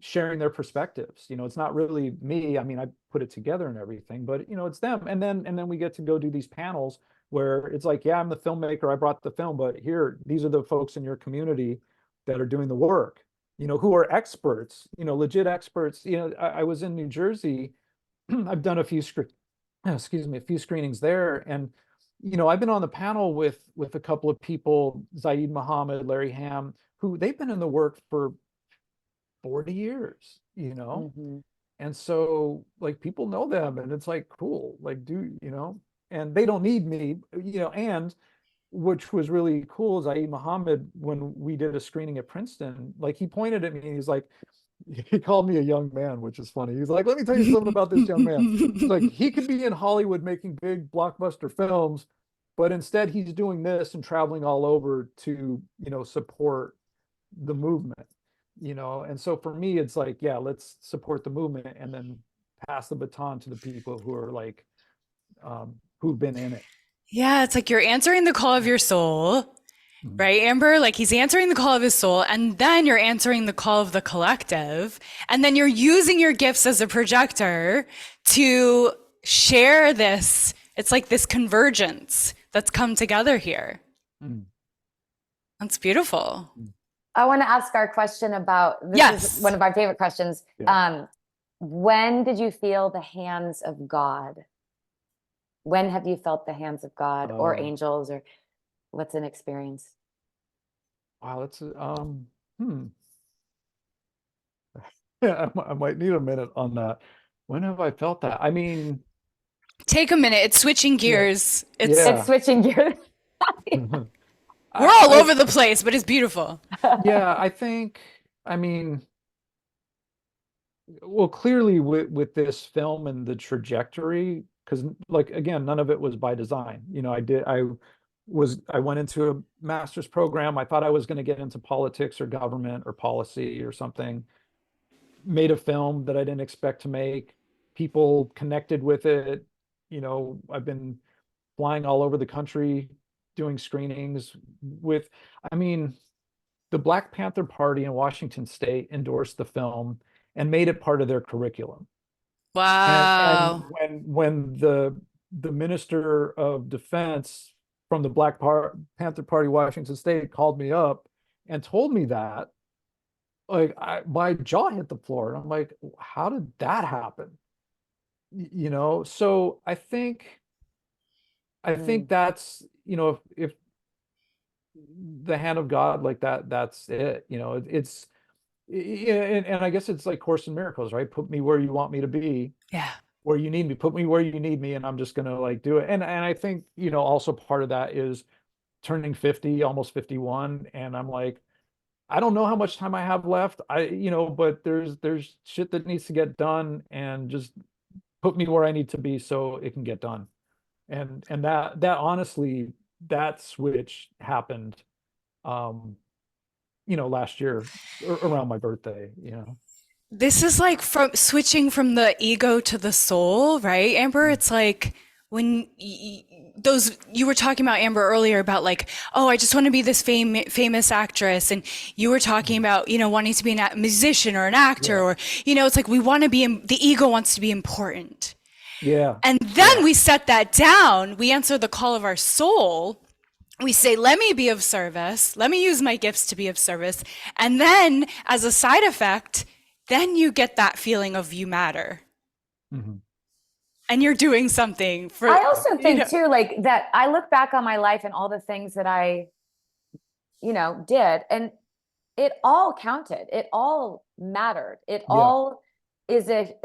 sharing their perspectives. It's not really me. I mean, I put it together and everything, but it's them. And then we get to go do these panels where it's like, yeah, I'm the filmmaker, I brought the film, but here, these are the folks in your community that are doing the work, who are experts, legit experts. I was in New Jersey. I've done a few screenings there, and I've been on the panel with a couple of people, Zaid Muhammad, Larry Ham, who they've been in the work for 40 years, and so like people know them, and it's like, cool, like, and they don't need me, and which was really cool, Zaid Muhammad, when we did a screening at Princeton, like he pointed at me and he's like, he called me a young man, which is funny. He's like, let me tell you something about this young man. He's like, he could be in Hollywood making big blockbuster films, but instead he's doing this and traveling all over to, support the movement, And so for me, it's like, yeah, let's support the movement and then pass the baton to the people who are like, who've been in it. Yeah, it's like you're answering the call of your soul, right, Amber? Like he's answering the call of his soul, and then you're answering the call of the collective, and then you're using your gifts as a projector to share this. It's like this convergence that's come together here. Mm. That's beautiful. I want to ask our question about this. Yes. Is one of our favorite questions. Yeah. When did you feel the hands of God? When have you felt the hands of God or angels, or what's an experience? Wow, that's yeah, I might need a minute on that. When have I felt that? I mean, take a minute. It's switching gears. It's switching gears. We're all over the place, but it's beautiful. Yeah, I mean, well, clearly with this film and the trajectory, because like, again, none of it was by design. I went into a master's program. I thought I was going to get into politics or government or policy or something. Made a film that I didn't expect to make. People connected with it. I've been flying all over the country doing screenings I mean, the Black Panther Party in Washington State endorsed the film and made it part of their curriculum. Wow. And when the Minister of Defense from the Panther Party Washington State called me up and told me that, like, my jaw hit the floor, and I'm like, how did that happen? So I think Mm. that's, if the hand of God like that, that's it. Yeah, and I guess it's like Course in Miracles, right? Put me where you want me to be, Yeah. where you need me, put me where you need me, and I'm just gonna like do it. And I think, also part of that is turning 50, almost 51, and I'm like, I don't know how much time I have left. But there's shit that needs to get done, and just put me where I need to be so it can get done. And that honestly, that switch happened, um, last year around my birthday. This is like from switching from the ego to the soul, right, Amber? Mm. It's like when those you were talking about, Amber, earlier about like, oh, I just want to be this famous actress, and you were talking Mm. about wanting to be a musician or an actor, Yeah. or it's like we want to be the ego wants to be important, Yeah. and Yeah. then we set that down. We answer the call of our soul. We say, let me be of service. Let me use my gifts to be of service. And then as a side effect, then you get that feeling of you matter Mhm. and you're doing something for, I also think too, like that I look back on my life and all the things that I, did, and it all counted. It all mattered. It Yeah. all is it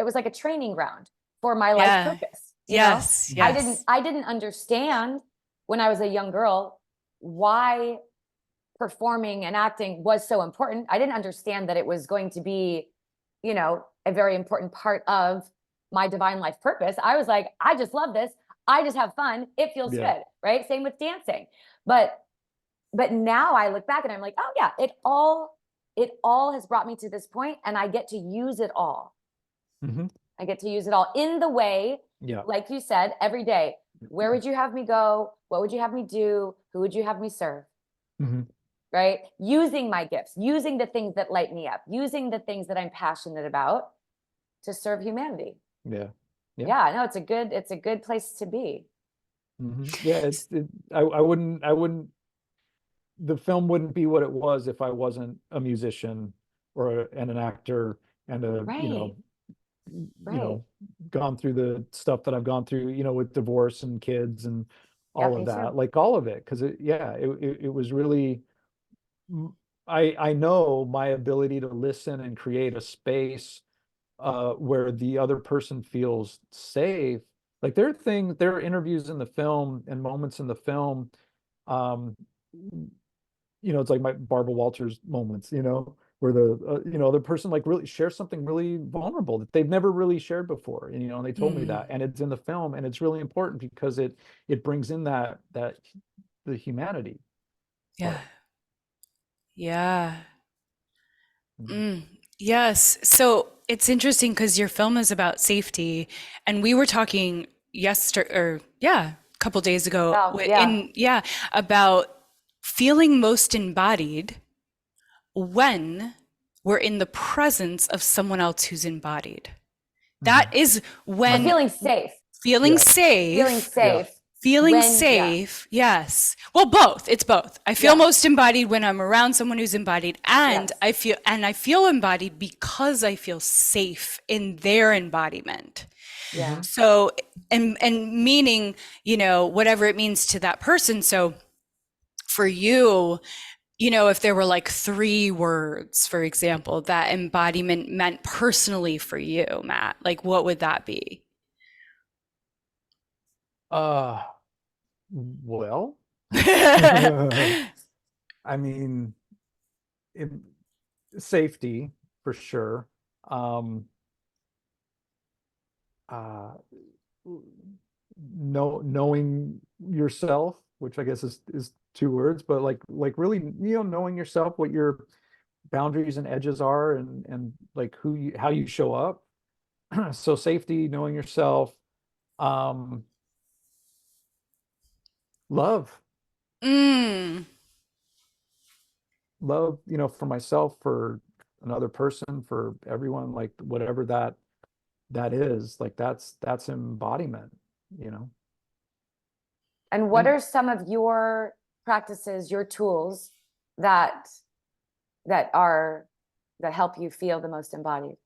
was like a training ground for my life yeah. purpose. Yes. Mhm. Yes. I didn't understand when I was a young girl why performing and acting was so important. I didn't understand that it was going to be, a very important part of my divine life purpose. I was like, I just love this. I just have fun. It feels Yeah. good, right? Same with dancing. But now I look back and I'm like, oh yeah, it all has brought me to this point, and I get to use it all. Hmm. I get to use it all in the way, Yeah. like you said, every day. Where would you have me go? What would you have me do? Who would you have me serve? Hmm. Right? Using my gifts, using the things that light me up, using the things that I'm passionate about to serve humanity. Yeah. Yeah. Yeah, no, it's a good place to be. Yeah. I wouldn't, the film wouldn't be what it was if I wasn't a musician and an actor, and Right. you Right. know, gone through the stuff that I've gone through, with divorce and kids and Yeah, all of me too. that, like all of it. Cause it was really, I know my ability to listen and create a space, where the other person feels safe. Like there are interviews in the film and moments in the film, um, it's like my Barbara Walters moments, where the person like really shares something really vulnerable that they've never really shared before, and they told me Mm, that, and it's in the film, and it's really important because it brings in that the humanity yeah. part. Yeah. Mhm. Mm, yes. So it's interesting because your film is about safety, and we were talking yesterday, or yeah, a couple days ago, Oh, yeah. about feeling most embodied when we're in the presence of someone else who's embodied. That Mhm. is Or when feeling safe. feeling Yeah. Feeling safe, Yeah. safe feeling when, yeah. safe, yes. Well, both. It's both. I feel Yeah. most embodied when I'm around someone who's embodied, and Yes. I feel embodied because I feel safe in their embodiment. Yeah. Mhm. So, and meaning, whatever it means to that person. So for you, if there were like 3 words, for example, that embodiment meant personally for you, Matt, like what would that be? uh well, I mean, it, safety for sure. um uh knowing yourself, which I guess is 2 words, but like really, knowing yourself, what your boundaries and edges are, and like how you show up. So safety, knowing yourself, um love, Mm, for myself, for another person, for everyone, like whatever that is, like that's embodiment, you know And what and are some of your practices, your tools that that are that help you feel the most embodied?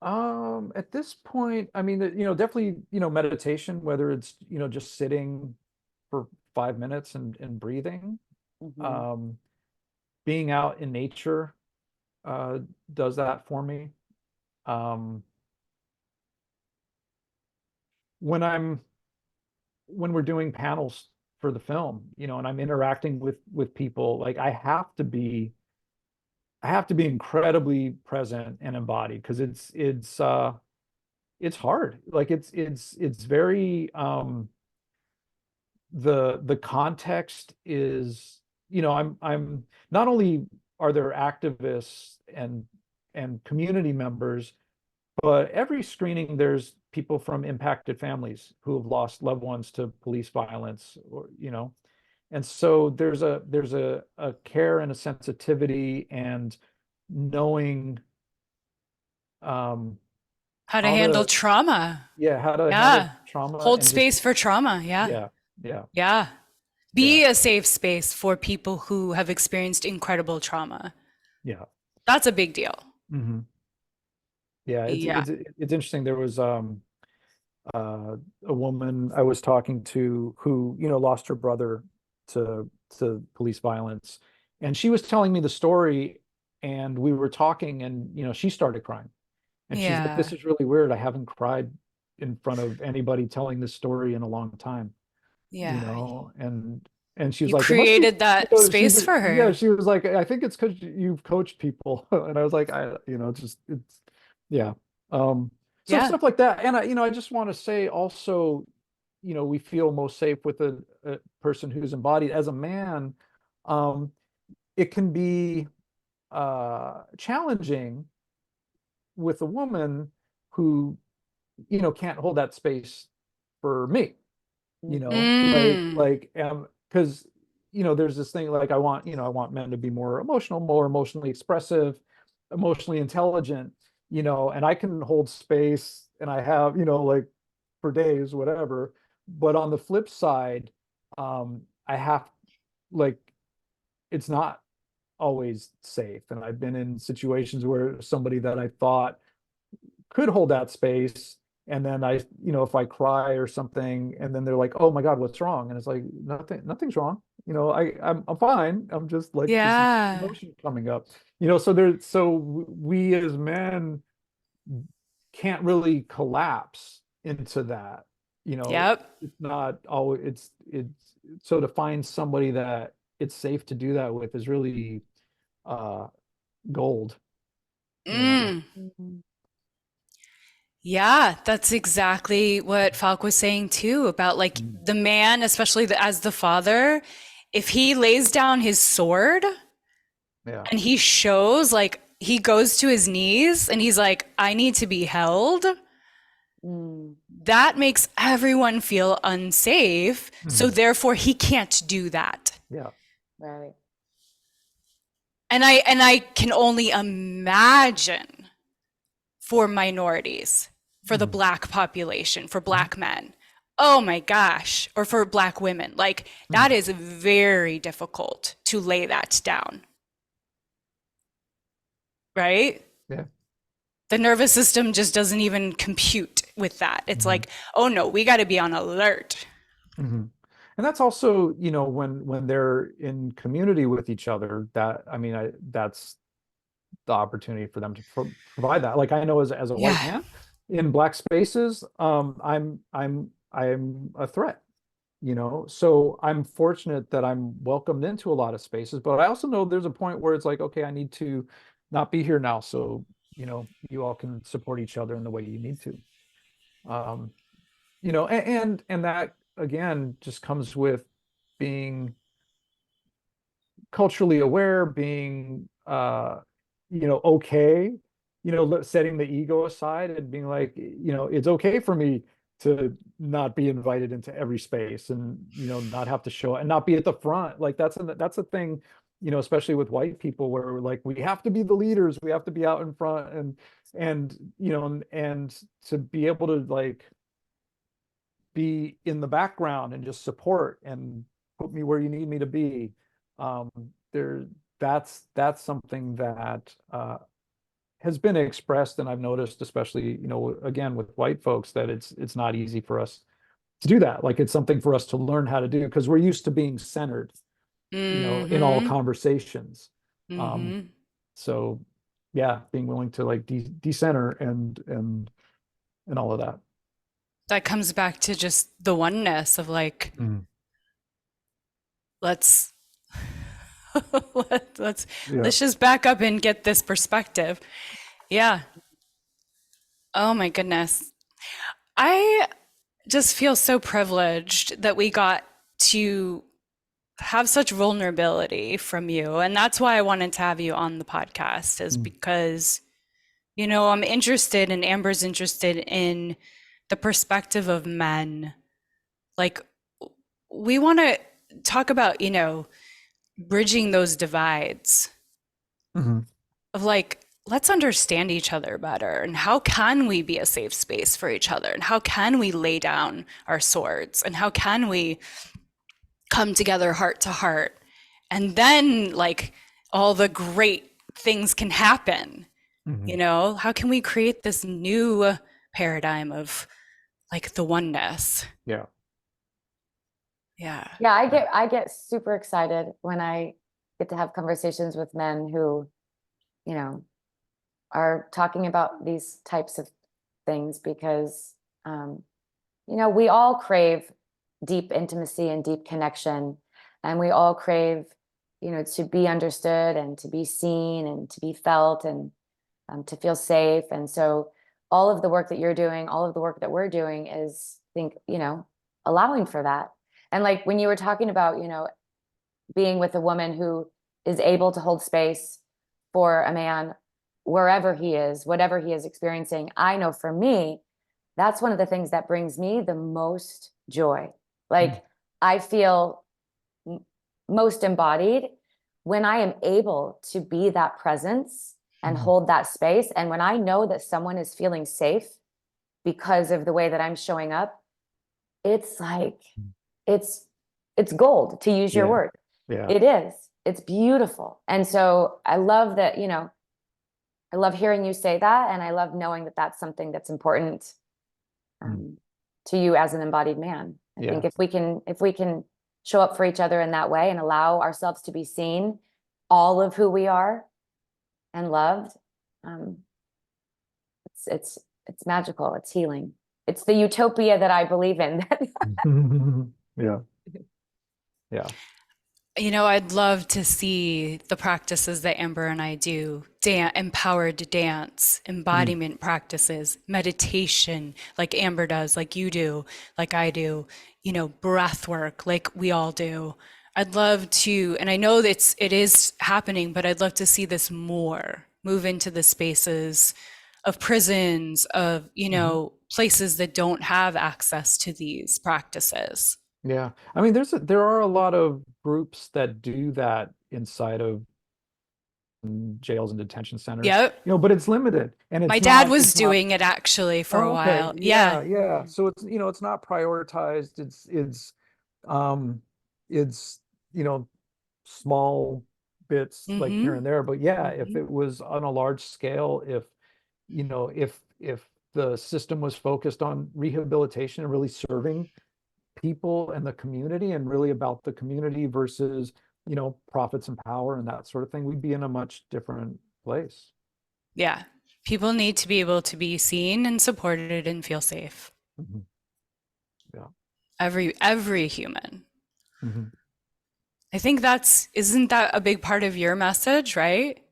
At this point, I mean, definitely, meditation, whether it's, just sitting for 5 minutes and breathing. Mhm. Um, Being out in nature does that for me. Um, when I'm when we're doing panels for the film, and I'm interacting with people, like I have to be incredibly present and embodied, because it's hard. Like it's very the context is, I'm not only are there activists and community members, but every screening there's people from impacted families who have lost loved ones to police violence, or and so there's a care and a sensitivity and knowing um How to how handle to trauma. yeah how to handle Yeah. trauma, Hold and just space for trauma. Yeah. yeah yeah Yeah. yeah Be a safe space for people who have experienced incredible trauma. yeah That's a big deal. hmm yeah it's Yeah. it's it's interesting. There was uh a woman I was talking to who lost her brother to police violence, and she was telling me the story, and we were talking, and she started crying, and she's like, Yeah. this is really weird, I haven't cried in front of anybody telling this story in a long time, Yeah. and she was You like, it must be, created that space she's for yeah, her. she was like, I think it's because you've coached people. And I was like, it's yeah. So Yeah. stuff like that. And I just want to say also, we feel most safe with a person who's embodied. As a man, um it can be challenging with a woman who can't hold that space for me, Mhm. Mm. because there's this thing, like, I want men to be more emotional, more emotionally expressive, emotionally intelligent, and I can hold space, and I have, like, for days, whatever. But on the flip side, I have, like, it's not always safe, and I've been in situations where somebody that I thought could hold that space, and then if I cry or something, and then they're like, oh my God, what's wrong? And it's like, nothing's wrong, I'm fine, I'm just like, this Yeah. emotion coming up, so we as men can't really collapse into that, Yep. it's not always, it's so to find somebody that it's safe to do that with is really uh gold, you know Mm. Mhm. Yeah, that's exactly what Falk was saying too, about like Mm. the man, especially as the father, if he lays down his sword Yeah. and he shows, like, he goes to his knees and he's like, I need to be held, Mm. that makes everyone feel unsafe. So Mhm. therefore he can't do that. Yeah. Right. And I can only imagine for minorities, for the Mhm. Black population, for Mhm. Black men. Oh my gosh, or for Black women. Like, that Mhm. is very difficult to lay that down, right? Yeah. The nervous system just doesn't even compute with that. It's Mhm. like, oh no, we got to be on alert. Mhm. And that's also, when they're in community with each other, that, I mean, that's the opportunity for them to provide that. Like, I know as a white Yeah. man in Black spaces, I'm a threat, so I'm fortunate that I'm welcomed into a lot of spaces, but I also know there's a point where it's like, okay, I need to not be here now, so you all can support each other in the way you need to. Um, and that again just comes with being culturally aware, being okay, setting the ego aside and being like, it's okay for me to not be invited into every space, and not have to show and not be at the front. Like, that's a thing, especially with white people, where we're like, we have to be the leaders, we have to be out in front, and to be able to, like, be in the background and just support and put me where you need me to be. There, that's something that has been expressed, and I've noticed, especially, again, with white folks, that it's not easy for us to do that. Like, it's something for us to learn how to do, because we're used to being centered, in all conversations. Mm-hmm. So yeah, being willing to like decenter and all of that. That comes back to just the oneness of like, let's let's Yeah. let's just back up and get this perspective. Yeah. Oh my goodness. I just feel so privileged that we got to have such vulnerability from you. And that's why I wanted to have you on the podcast, is because, I'm interested, and Amber's interested in the perspective of men. Like, we want to talk about, bridging those divides of like, let's understand each other better. And how can we be a safe space for each other? And how can we lay down our swords? And how can we come together heart to heart? And then like all the great things can happen. How can we create this new paradigm of like the oneness? Yeah. Yeah. Yeah, I get super excited when I get to have conversations with men who, are talking about these types of things, because we all crave deep intimacy and deep connection, and we all crave, to be understood and to be seen and to be felt, and to feel safe. And so all of the work that you're doing, all of the work that we're doing is, I think, allowing for that. And like when you were talking about, being with a woman who is able to hold space for a man wherever he is, whatever he is experiencing, I know for me, that's one of the things that brings me the most joy. Like, I feel most embodied when I am able to be that presence and hold that space. And when I know that someone is feeling safe because of the way that I'm showing up, it's like, it's gold, to use your word. Yeah. It is. It's beautiful. And so I love that, I love hearing you say that. And I love knowing that that's something that's important to you as an embodied man. I think if we can show up for each other in that way and allow ourselves to be seen, all of who we are and loved, it's magical. It's healing. It's the utopia that I believe in. Yeah. Yeah. I'd love to see the practices that Amber and I do, empowered dance, embodiment practices, meditation, like Amber does, like you do, like I do, breath work, like we all do. I'd love to, and I know that it is happening, but I'd love to see this more move into the spaces of prisons, of, places that don't have access to these practices. Yeah. I mean, there are a lot of groups that do that inside of jails and detention centers. Yep. But it's limited, and my dad was doing it actually for a while. Yeah. Yeah. So it's not prioritized. It's small bits like here and there. But yeah, if it was on a large scale, if the system was focused on rehabilitation and really serving people and the community, and really about the community versus profits and power and that sort of thing, we'd be in a much different place. Yeah, people need to be able to be seen and supported and feel safe. Yeah, every human. I think isn't that a big part of your message, right?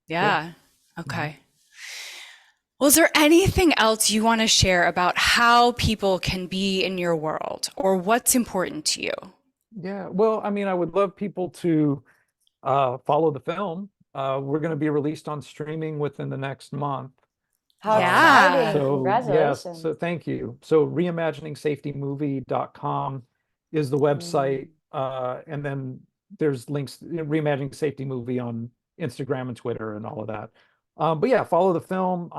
Yeah. Okay. Well, is there anything else you want to share about how people can be in your world, or what's important to you? Yeah, well, I mean, I would love people to follow the film. We're going to be released on streaming within the next month. How exciting. So, congratulations. Yes, so thank you. So reimaginingsafetymovie.com is the website. And then there's links, Reimagining Safety Movie on Instagram and Twitter and all of that. But yeah, follow the film.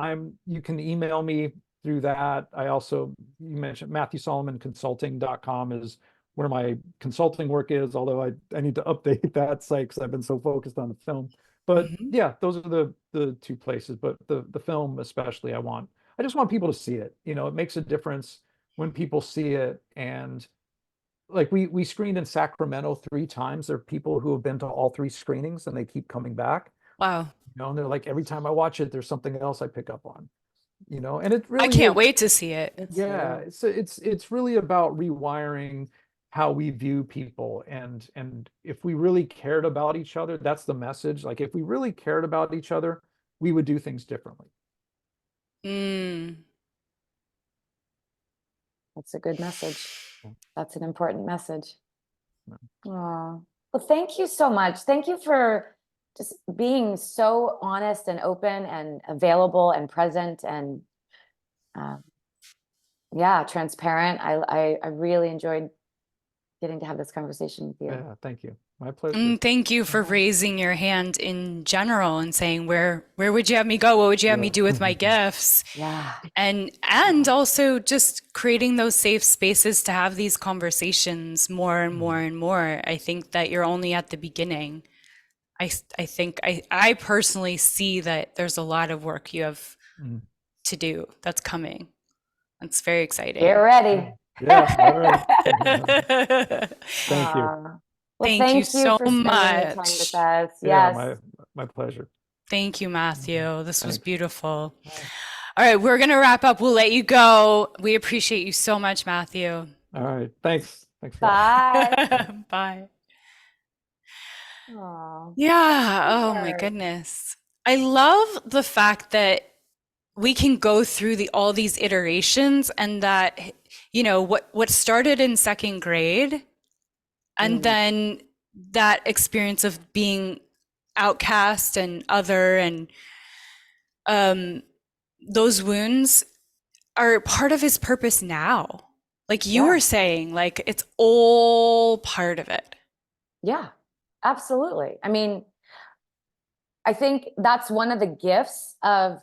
You can email me through that. You mentioned MatthewSolomonConsulting.com is where my consulting work is, although I need to update that site because I've been so focused on the film. But Mhm. yeah, those are the two places. But the film especially, I just want people to see it. It makes a difference when people see it. And like we screened in Sacramento 3 times. There are people who have been to all 3 screenings and they keep coming back. Wow. And they're like, every time I watch it, there's something else I pick up on. And it I really can't is. wait to see it. Yeah, it's really about rewiring how we view people. And if we really cared about each other, that's the message. Like if we really cared about each other, we would do things differently. Mm. That's a good message. That's an important message. Yeah. Oh, well, thank you so much. Thank you for just being so honest and open and available and present and yeah, transparent. I really enjoyed getting to have this conversation with you. Yeah, thank you. My pleasure. And thank you for raising your hand in general and saying, where would you have me go? What would you have me do with my gifts? Yeah. And also just creating those safe spaces to have these conversations more and more and more. I think that you're only at the beginning. I think I personally see that there's a lot of work you have to do that's coming. It's very exciting. Get ready. Yeah, all right. Thank you. Well, thank you so for spending much. the time with us. Yeah, Yes. my pleasure. Thank you, Matthew. This was Thanks. beautiful. All right, we're going to wrap up. We'll let you go. We appreciate you so much, Matthew. All right. Thanks. Thanks. Bye. Bye. Aww. Yeah. Oh my goodness. I love the fact that we can go through all these iterations, and that, what started in second grade and then that experience of being outcast and other, and those wounds are part of his purpose now. Like you were saying, like it's all part of it. Yeah, absolutely. I mean, I think that's one of the gifts of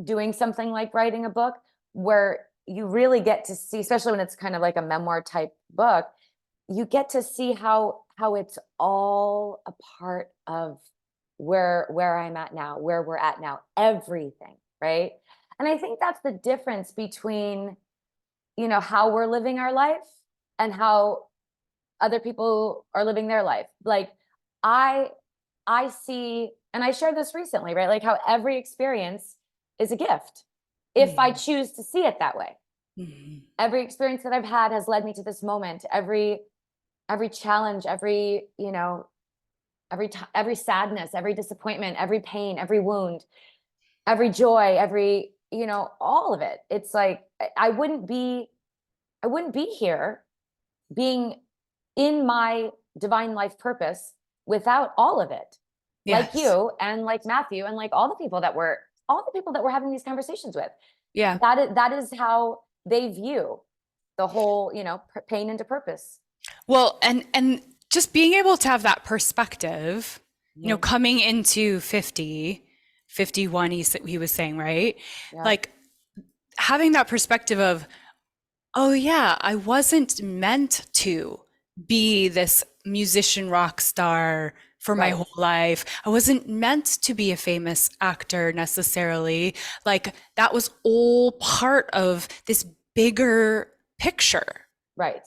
doing something like writing a book, where you really get to see, especially when it's kind of like a memoir type book, you get to see how it's all a part of where I'm at now, where we're at now, everything, right? And I think that's the difference between, how we're living our life and how other people are living their life. Like I see, and I shared this recently, right? Like how every experience is a gift if I choose to see it that way. Every experience that I've had has led me to this moment. Every challenge, every sadness, every disappointment, every pain, every wound, every joy, all of it. It's like I wouldn't be here being in my divine life purpose without all of it. Like you and like Matthew and like all the people that we're having these conversations with. Yeah. That is how they view the whole, pain into purpose. Well, and just being able to have that perspective, coming into 50, 51, he was saying, right? Yeah. Like having that perspective of, oh yeah, I wasn't meant to be this musician rock star for my whole life. I wasn't meant to be a famous actor necessarily. Like that was all part of this bigger picture. Right.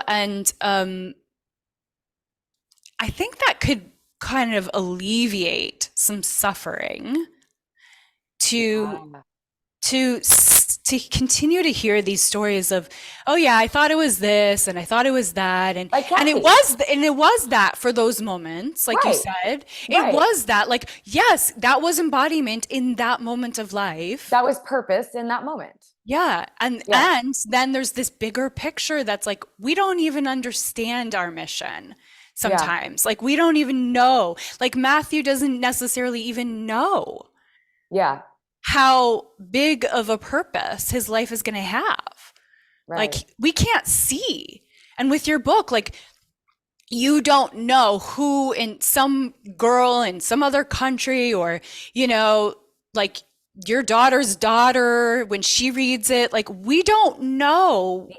And I think that could kind of alleviate some suffering to continue to hear these stories of, oh yeah, I thought it was this and I thought it was that, and it was that for those moments, like you said, it was that, like, yes, that was embodiment in that moment of life. That was purpose in that moment. Yeah. And then there's this bigger picture that's like, we don't even understand our mission sometimes. Like we don't even know, like Matthew doesn't necessarily even know. Yeah. How big of a purpose his life is going to have. Like we can't see. And with your book, like you don't know who, in some girl in some other country, or, like your daughter's daughter, when she reads it, like we don't know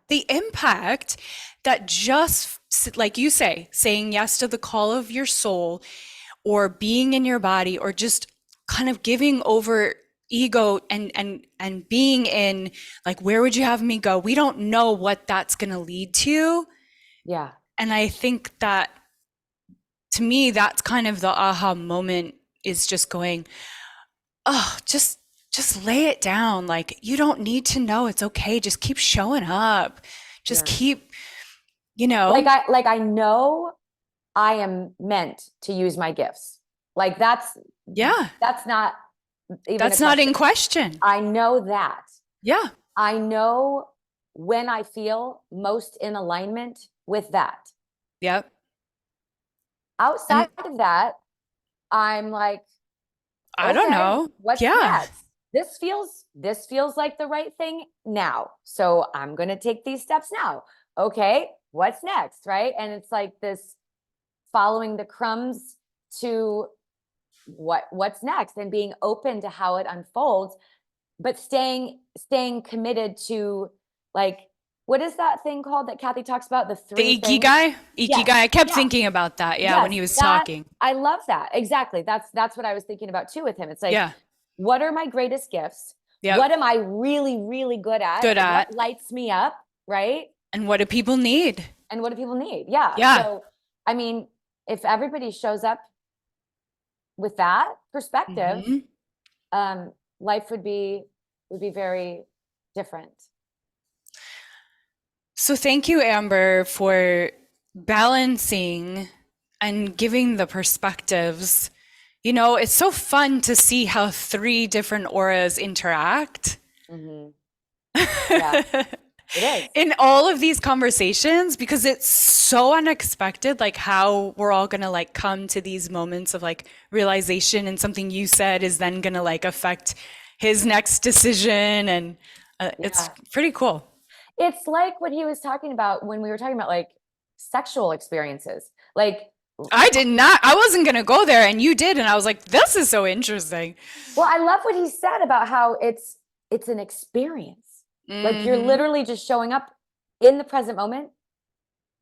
the impact that just, like you say, saying yes to the call of your soul, or being in your body, or just kind of giving over ego and being in like, where would you have me go? We don't know what that's going to lead to. Yeah. And I think that, to me, that's kind of the aha moment, is just going, oh, just lay it down. Like, you don't need to know. It's okay. Just keep showing up. Just keep, like I know I am meant to use my gifts. Like that's not even that's not in question. I know that. Yeah. I know when I feel most in alignment with that. Yep. Outside of that, I'm like, I don't know. What's next? This feels like the right thing now. So I'm going to take these steps now. Okay. What's next? Right. And it's like this following the crumbs to what's next, and being open to how it unfolds, but staying committed to, like, what is that thing called that Kathy talks about? The ikigai. Ikigai. I kept thinking about that. Yeah. When he was talking. I love that. Exactly. That's what I was thinking about too with him. It's like, what are my greatest gifts? Yep. What am I really, really good at? What lights me up? Right. And what do people need? Yeah. So, I mean, if everybody shows up with that perspective, life would be very different. So thank you, Amber, for balancing and giving the perspectives. You know, it's so fun to see how 3 different auras interact. Yeah, it is. In all of these conversations, because it's so unexpected, like how we're all gonna like come to these moments of like realization, and something you said is then gonna like affect his next decision, and it's pretty cool. It's like what he was talking about when we were talking about like sexual experiences. Like, I wasn't gonna go there, and you did, and I was like, this is so interesting. Well, I love what he said about how it's an experience. Like, you're literally just showing up in the present moment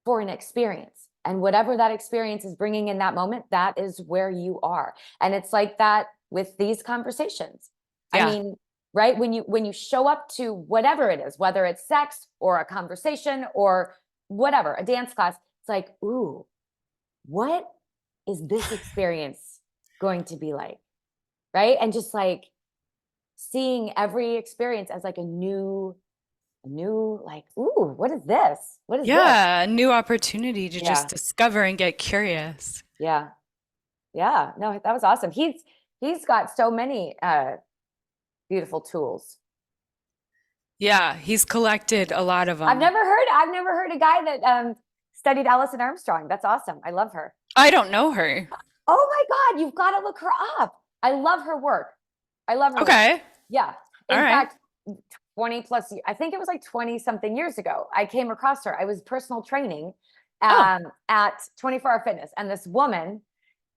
for an experience. And whatever that experience is bringing in that moment, that is where you are. And it's like that with these conversations. I mean, right? When you show up to whatever it is, whether it's sex or a conversation or whatever, a dance class, it's like, ooh, what is this experience going to be like? Right? And just like seeing every experience as like a new, like, ooh, what is this? What is this? A new opportunity to just discover and get curious. Yeah. No, that was awesome. He's got so many beautiful tools. Yeah, he's collected a lot of them. I've never heard a guy that studied Alison Armstrong. That's awesome. I love her. I don't know her. Oh my God, you've got to look her up. I love her work. Okay. Work. Yeah. In fact, 20 plus, I think it was like 20 something years ago, I came across her. I was personal training at 24 Hour Fitness. And this woman,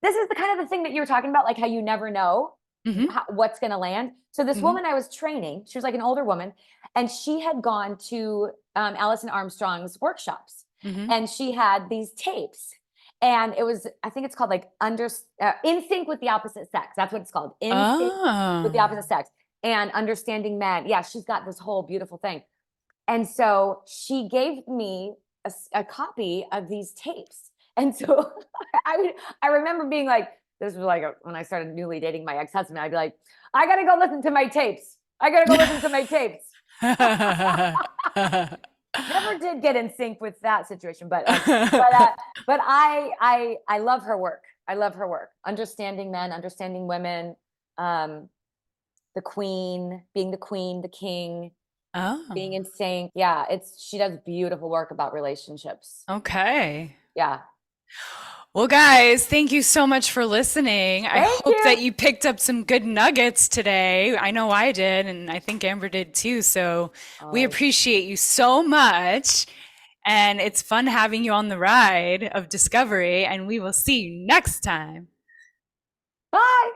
this is the kind of the thing that you were talking about, like how you never know what's going to land. So this woman I was training, she was like an older woman, and she had gone to Alison Armstrong's workshops, and she had these tapes. And it was, I think it's called like In Sync with the Opposite Sex. That's what it's called. In Sync with the Opposite Sex. And Understanding Men. Yeah, she's got this whole beautiful thing. And so she gave me a copy of these tapes. And so I remember being like, this was like when I started newly dating my ex-husband, I'd be like, I got to go listen to my tapes. Never did get in sync with that situation, but I love her work. Understanding men, understanding women, the queen, the king, being in sync. Yeah, she does beautiful work about relationships. Okay. Yeah. Well, guys, thank you so much for listening. I hope that you picked up some good nuggets today. I know I did, and I think Amber did too. So we appreciate you so much. And it's fun having you on the ride of discovery, and we will see you next time. Bye.